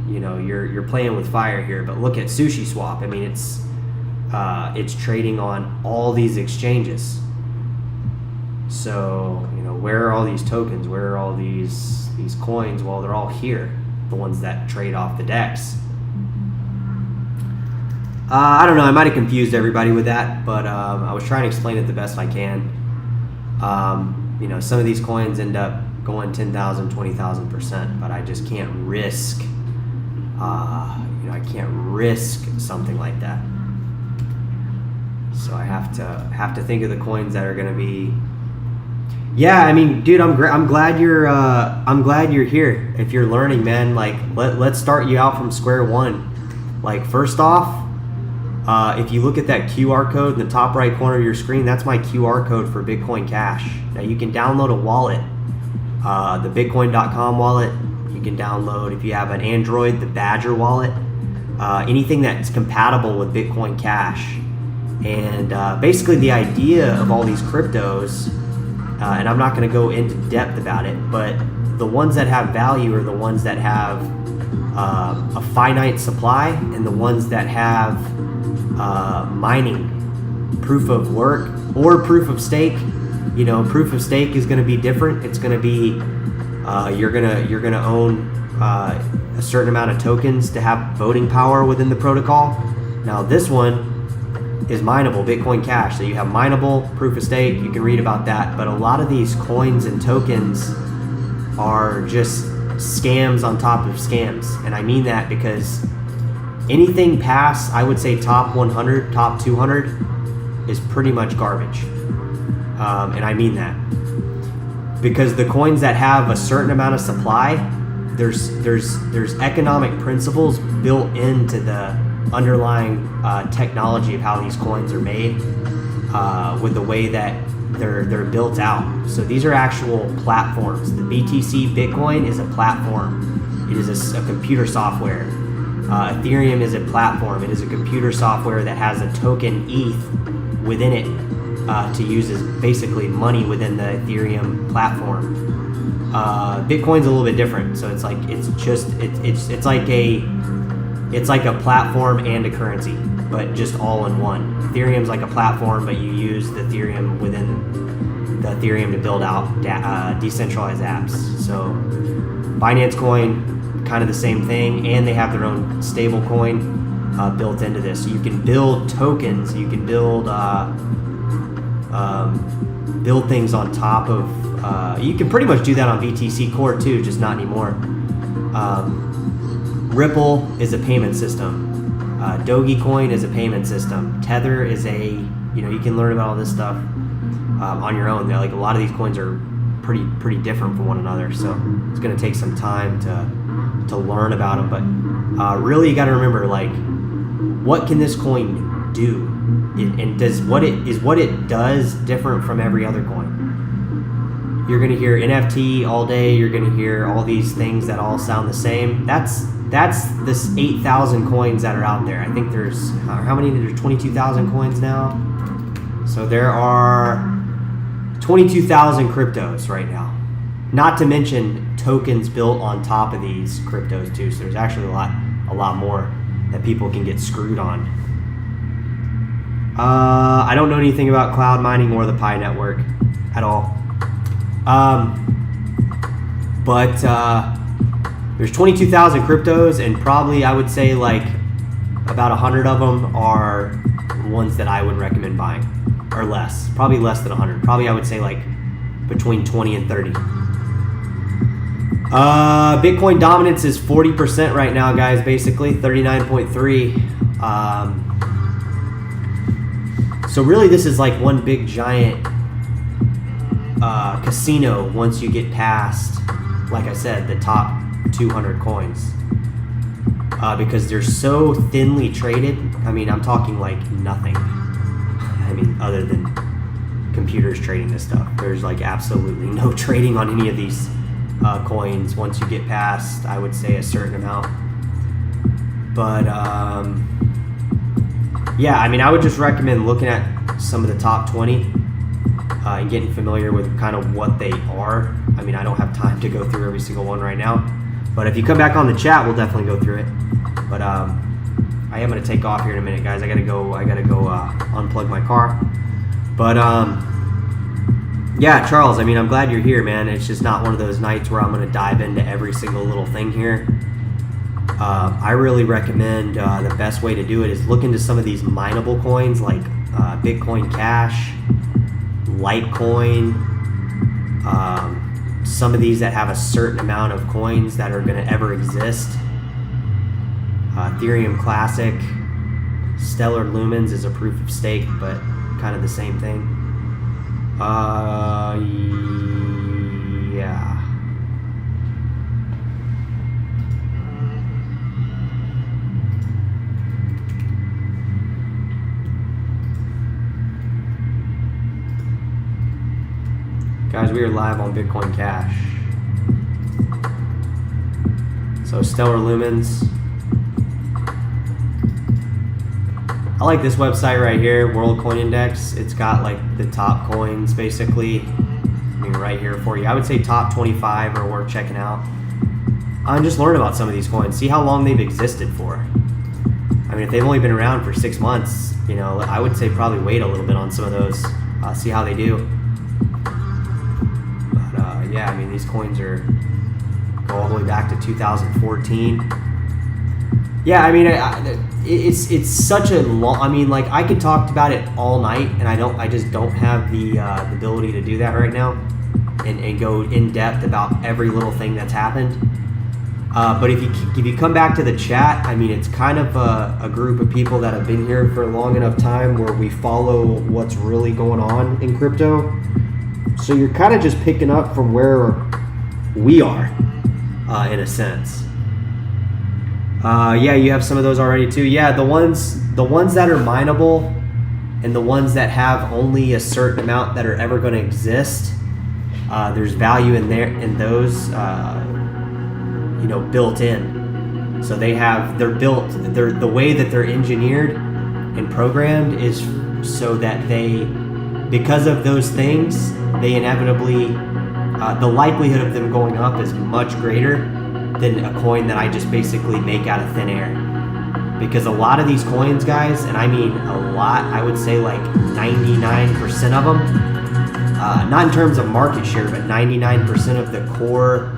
you're playing with fire here. But look at Sushi Swap. I mean, it's trading on all these exchanges. So, where are all these tokens? Where are all these coins? Well, they're all here, the ones that trade off the DEX. I don't know, I might have confused everybody with that, but I was trying to explain it the best I can. Some of these coins end up going 10,000, 20,000%, but I just can't risk, I can't risk something like that. So I have to think of the coins that are going to be. Yeah, I mean, dude, I'm glad you're here. If you're learning, man, like let's start you out from square one. Like, first off, if you look at that QR code in the top right corner of your screen, that's my QR code for Bitcoin Cash. Now you can download a wallet, the Bitcoin.com wallet. You can download, if you have an Android, the Badger wallet, anything that's compatible with Bitcoin Cash. And basically the idea of all these cryptos, and I'm not going to go into depth about it, but the ones that have value are the ones that have a finite supply, and the ones that have mining, proof of work, or proof of stake. Proof of stake is going to be different. It's going to be you're gonna own a certain amount of tokens to have voting power within the protocol. Now this one is mineable, Bitcoin Cash. So you have mineable, proof of stake, you can read about that. But a lot of these coins and tokens are just scams on top of scams. And I mean that because anything past, I would say, top 100, top 200 is pretty much garbage. And I mean that. Because the coins that have a certain amount of supply, there's economic principles built into the underlying technology of how these coins are made, with the way that they're built out. So these are actual platforms. The BTC Bitcoin is a platform. It is a computer software. Ethereum is a platform. It is a computer software that has a token ETH within it to use as basically money within the Ethereum platform. Bitcoin's a little bit different. So it's like it's like a platform and a currency, but just all in one. Ethereum's like a platform, but you use the Ethereum within the Ethereum to build out decentralized apps. So Binance Coin, kind of the same thing, and they have their own stable coin built into this. So you can build tokens, you can build things on top of, you can pretty much do that on BTC Core too, just not anymore. Ripple is a payment system. Dogecoin is a payment system. Tether is you can learn about all this stuff on your own. Like, a lot of these coins are pretty different from one another, so it's going to take some time to learn about them. But really, you got to remember, like, what can this coin do? And what it does different from every other coin? You're gonna hear NFT all day. You're gonna hear all these things that all sound the same. That's this 8,000 coins that are out there. I think there's how many? There's 22,000 coins now. So there are 22,000 cryptos right now. Not to mention tokens built on top of these cryptos too. So there's actually a lot more that people can get screwed on. I don't know anything about cloud mining or the Pi network at all. But there's 22,000 cryptos, and probably I would say like about 100 of them are ones that I would recommend buying, or less. Probably less than 100. Probably I would say like between 20 and 30. Bitcoin dominance is 40% right now, guys. Basically 39.3. So really, this is like one big giant casino once you get past, like I said, the top 200 coins, because they're so thinly traded. I mean, I'm talking like nothing. I mean, other than computers trading this stuff, there's like absolutely no trading on any of these coins once you get past, I would say, a certain amount. But yeah, I mean, I would just recommend looking at some of the top 20 and getting familiar with kind of what they are. I mean, I don't have time to go through every single one right now, but if you come back on the chat, we'll definitely go through it. But I am going to take off here in a minute, guys. I gotta go unplug my car. But yeah, Charles, I mean, I'm glad you're here, man. It's just not one of those nights where I'm going to dive into every single little thing here. I really recommend the best way to do it is look into some of these mineable coins like Bitcoin Cash, Litecoin, some of these that have a certain amount of coins that are going to ever exist. Ethereum Classic, Stellar Lumens is a proof of stake, but kind of the same thing. Yeah. Guys, we are live on Bitcoin Cash. So Stellar Lumens. I like this website right here, World Coin Index. It's got like the top coins basically. I mean, right here for you. I would say top 25 are worth checking out. Just learn about some of these coins. See how long they've existed for. I mean, if they've only been around for 6 months, you know, I would say probably wait a little bit on some of those. See how they do. But yeah, I mean, these coins go all the way back to 2014. Yeah, I mean, it's such a long. I mean, like I could talk about it all night, and I just don't have the ability to do that right now, and go in depth about every little thing that's happened. But if you come back to the chat, I mean, it's kind of a group of people that have been here for a long enough time where we follow what's really going on in crypto. So you're kind of just picking up from where we are, in a sense. Yeah, you have some of those already too. Yeah, the ones that are mineable and the ones that have only a certain amount that are ever going to exist, there's value in those, you know, built in. So they're built. The way that they're engineered and programmed is so that because of those things, they inevitably, the likelihood of them going up is much greater than a coin that I just basically make out of thin air. Because a lot of these coins, guys, and I mean a lot, I would say like 99% of them, not in terms of market share, but 99% of the core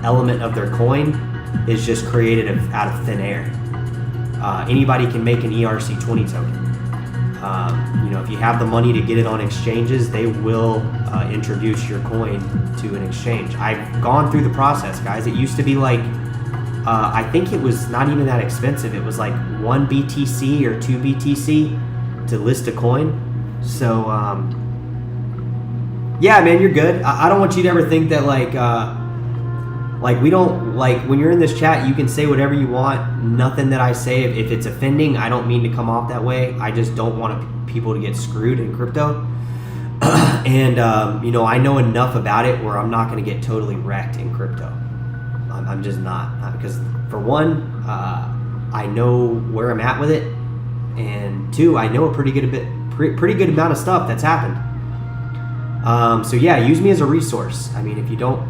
element of their coin is just created out of thin air. Anybody can make an ERC20 token. You know, if you have the money to get it on exchanges, they will introduce your coin to an exchange. I've gone through the process, guys. It used to be like, I think it was not even that expensive. It was like 1 BTC or 2 BTC to list a coin. So, yeah, man, you're good. I don't want you to ever think that like, Like, we don't, like, when you're in this chat, you can say whatever you want. Nothing that I say, if it's offending, I don't mean to come off that way. I just don't want people to get screwed in crypto. And, you know, I know enough about it where I'm not going to get totally wrecked in crypto. I'm just not. Because, for one, I know where I'm at with it. And two, I know a pretty good amount of stuff that's happened. So yeah, use me as a resource. I mean, if you don't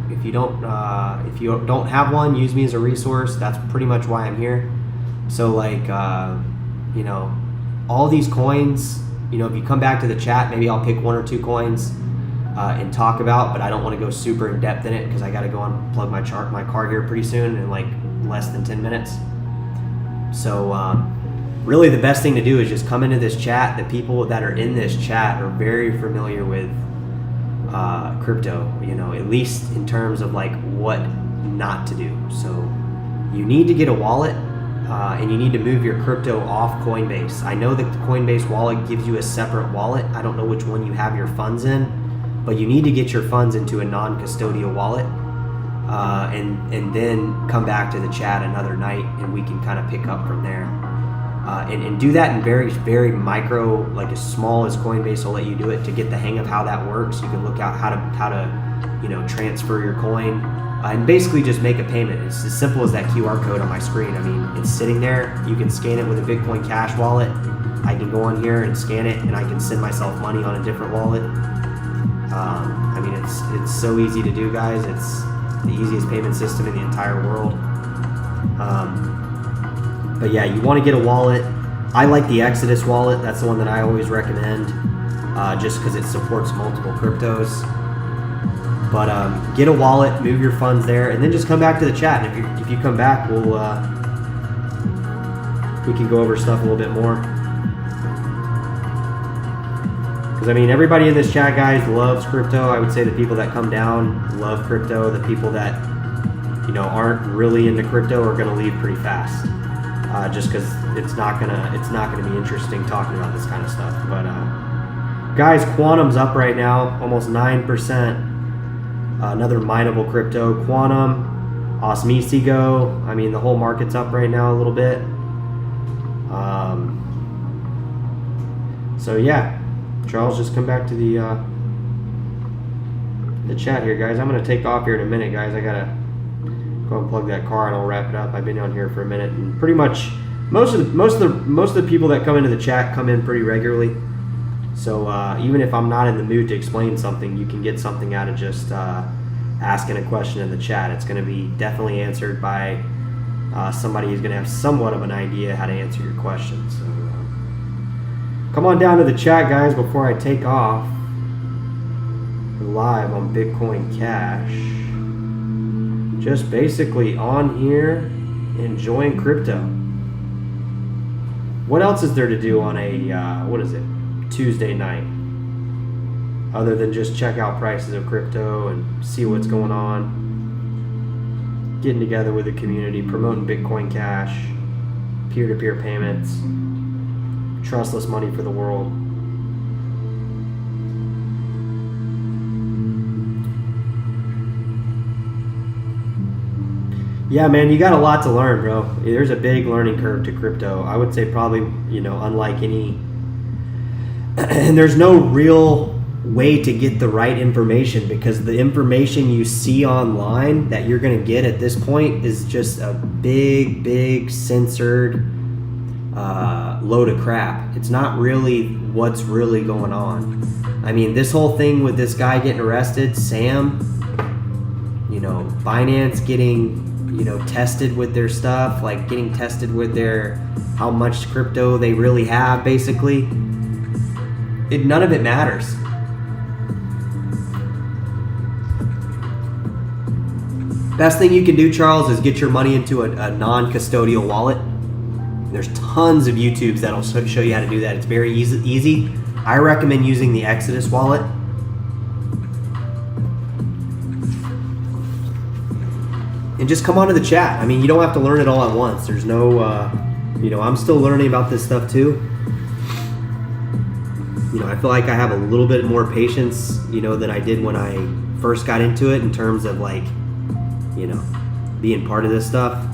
have one, use me as a resource. That's pretty much why I'm here. So like, you know, all these coins, you know, if you come back to the chat, maybe I'll pick 1 or 2 coins and talk about, but I don't want to go super in depth in it because I got to go unplug my car here pretty soon in like less than 10 minutes. So really the best thing to do is just come into this chat. The people that are in this chat are very familiar with crypto, you know, at least in terms of like what not to do. So you need to get a wallet and you need to move your crypto off Coinbase. I know that the Coinbase wallet gives you a separate wallet. I don't know which one you have your funds in, but you need to get your funds into a non-custodial wallet and then come back to the chat another night and we can kind of pick up from there. And do that in very, very micro, like as small as Coinbase will let you do it, to get the hang of how that works. You can look out how to you know, transfer your coin and basically just make a payment. It's as simple as that QR code on my screen. I mean, it's sitting there. You can scan it with a Bitcoin Cash wallet. I can go on here and scan it, and I can send myself money on a different wallet. I mean, it's so easy to do, guys. It's the easiest payment system in the entire world. But yeah, you want to get a wallet. I like the Exodus wallet. That's the one that I always recommend, just because it supports multiple cryptos. But get a wallet, move your funds there, and then just come back to the chat. And if you come back, we can go over stuff a little bit more. Because I mean, everybody in this chat, guys, loves crypto. I would say the people that come down love crypto. The people that, you know, aren't really into crypto are going to leave pretty fast. Just because it's not gonna be interesting talking about this kind of stuff. But guys, Quantum's up right now, almost 9%. Another mineable crypto, Quantum, ʟsmigo. I mean, the whole market's up right now a little bit. So yeah, Charles, just come back to the chat here, guys. I'm gonna take off here in a minute, guys. I gotta go unplug that car and I'll wrap it up. I've been on here for a minute, and pretty much most of the people that come into the chat come in pretty regularly. So even if I'm not in the mood to explain something, you can get something out of just asking a question in the chat. It's going to be definitely answered by somebody who's going to have somewhat of an idea how to answer your question. So come on down to the chat, guys, before I take off. We're live on Bitcoin Cash. Just basically on here, enjoying crypto. What else is there to do on a, what is it, Tuesday night? Other than just check out prices of crypto and see what's going on. Getting together with the community, promoting Bitcoin Cash, peer-to-peer payments, trustless money for the world. Yeah, man, you got a lot to learn, bro. There's a big learning curve to crypto. I would say probably, you know, unlike any... And there's no real way to get the right information, because the information you see online that you're going to get at this point is just a big censored load of crap. It's not really what's really going on. I mean, this whole thing with this guy getting arrested, Sam, you know, Binance getting... you know, tested with their stuff, like getting tested with their how much crypto they really have, basically. None of it matters. Best thing you can do, Charles, is get your money into a non-custodial wallet. There's tons of YouTubes that'll show you how to do that. It's very easy. I recommend using the Exodus wallet. And just come onto the chat. I mean, you don't have to learn it all at once. There's no, you know, I'm still learning about this stuff too. You know, I feel like I have a little bit more patience, you know, than I did when I first got into it, in terms of like, you know, being part of this stuff.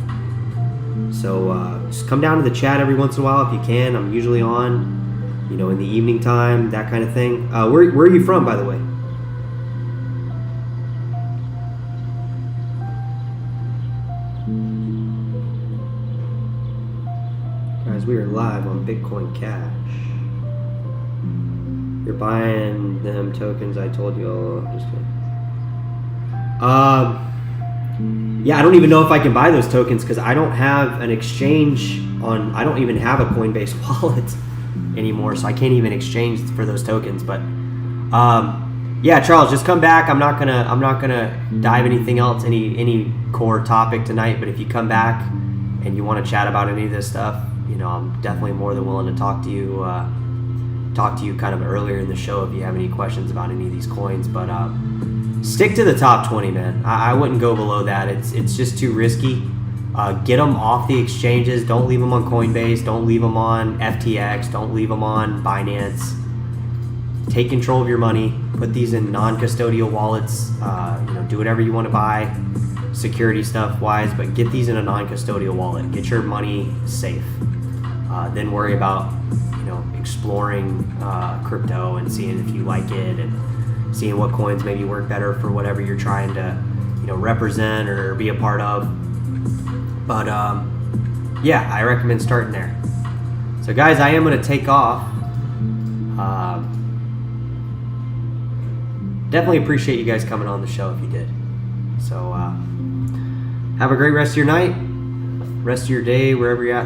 So just come down to the chat every once in a while if you can. I'm usually on, you know, in the evening time, that kind of thing. Where are you from, by the way? Guys, we are live on Bitcoin Cash. You're buying them tokens, I told you. Just kidding. Yeah, I don't even know if I can buy those tokens because I don't have an exchange on. I don't even have a Coinbase wallet anymore, so I can't even exchange for those tokens. But yeah, Charles, just come back. I'm not gonna dive anything else, any core topic tonight. But if you come back and you want to chat about any of this stuff, you know, I'm definitely more than willing to talk to you. Talk to you kind of earlier in the show if you have any questions about any of these coins. But stick to the top 20, man. I wouldn't go below that. It's just too risky. Get them off the exchanges. Don't leave them on Coinbase. Don't leave them on FTX. Don't leave them on Binance. Take control of your money. Put these in non-custodial wallets. You know, do whatever you want to buy, security stuff wise, but get these in a non-custodial wallet. Get your money safe. Then worry about, you know, exploring crypto and seeing if you like it and seeing what coins maybe work better for whatever you're trying to, you know, represent or be a part of. But yeah, I recommend starting there. So guys, I am going to take off. Definitely appreciate you guys coming on the show if you did. So have a great rest of your night, rest of your day, wherever you're at in the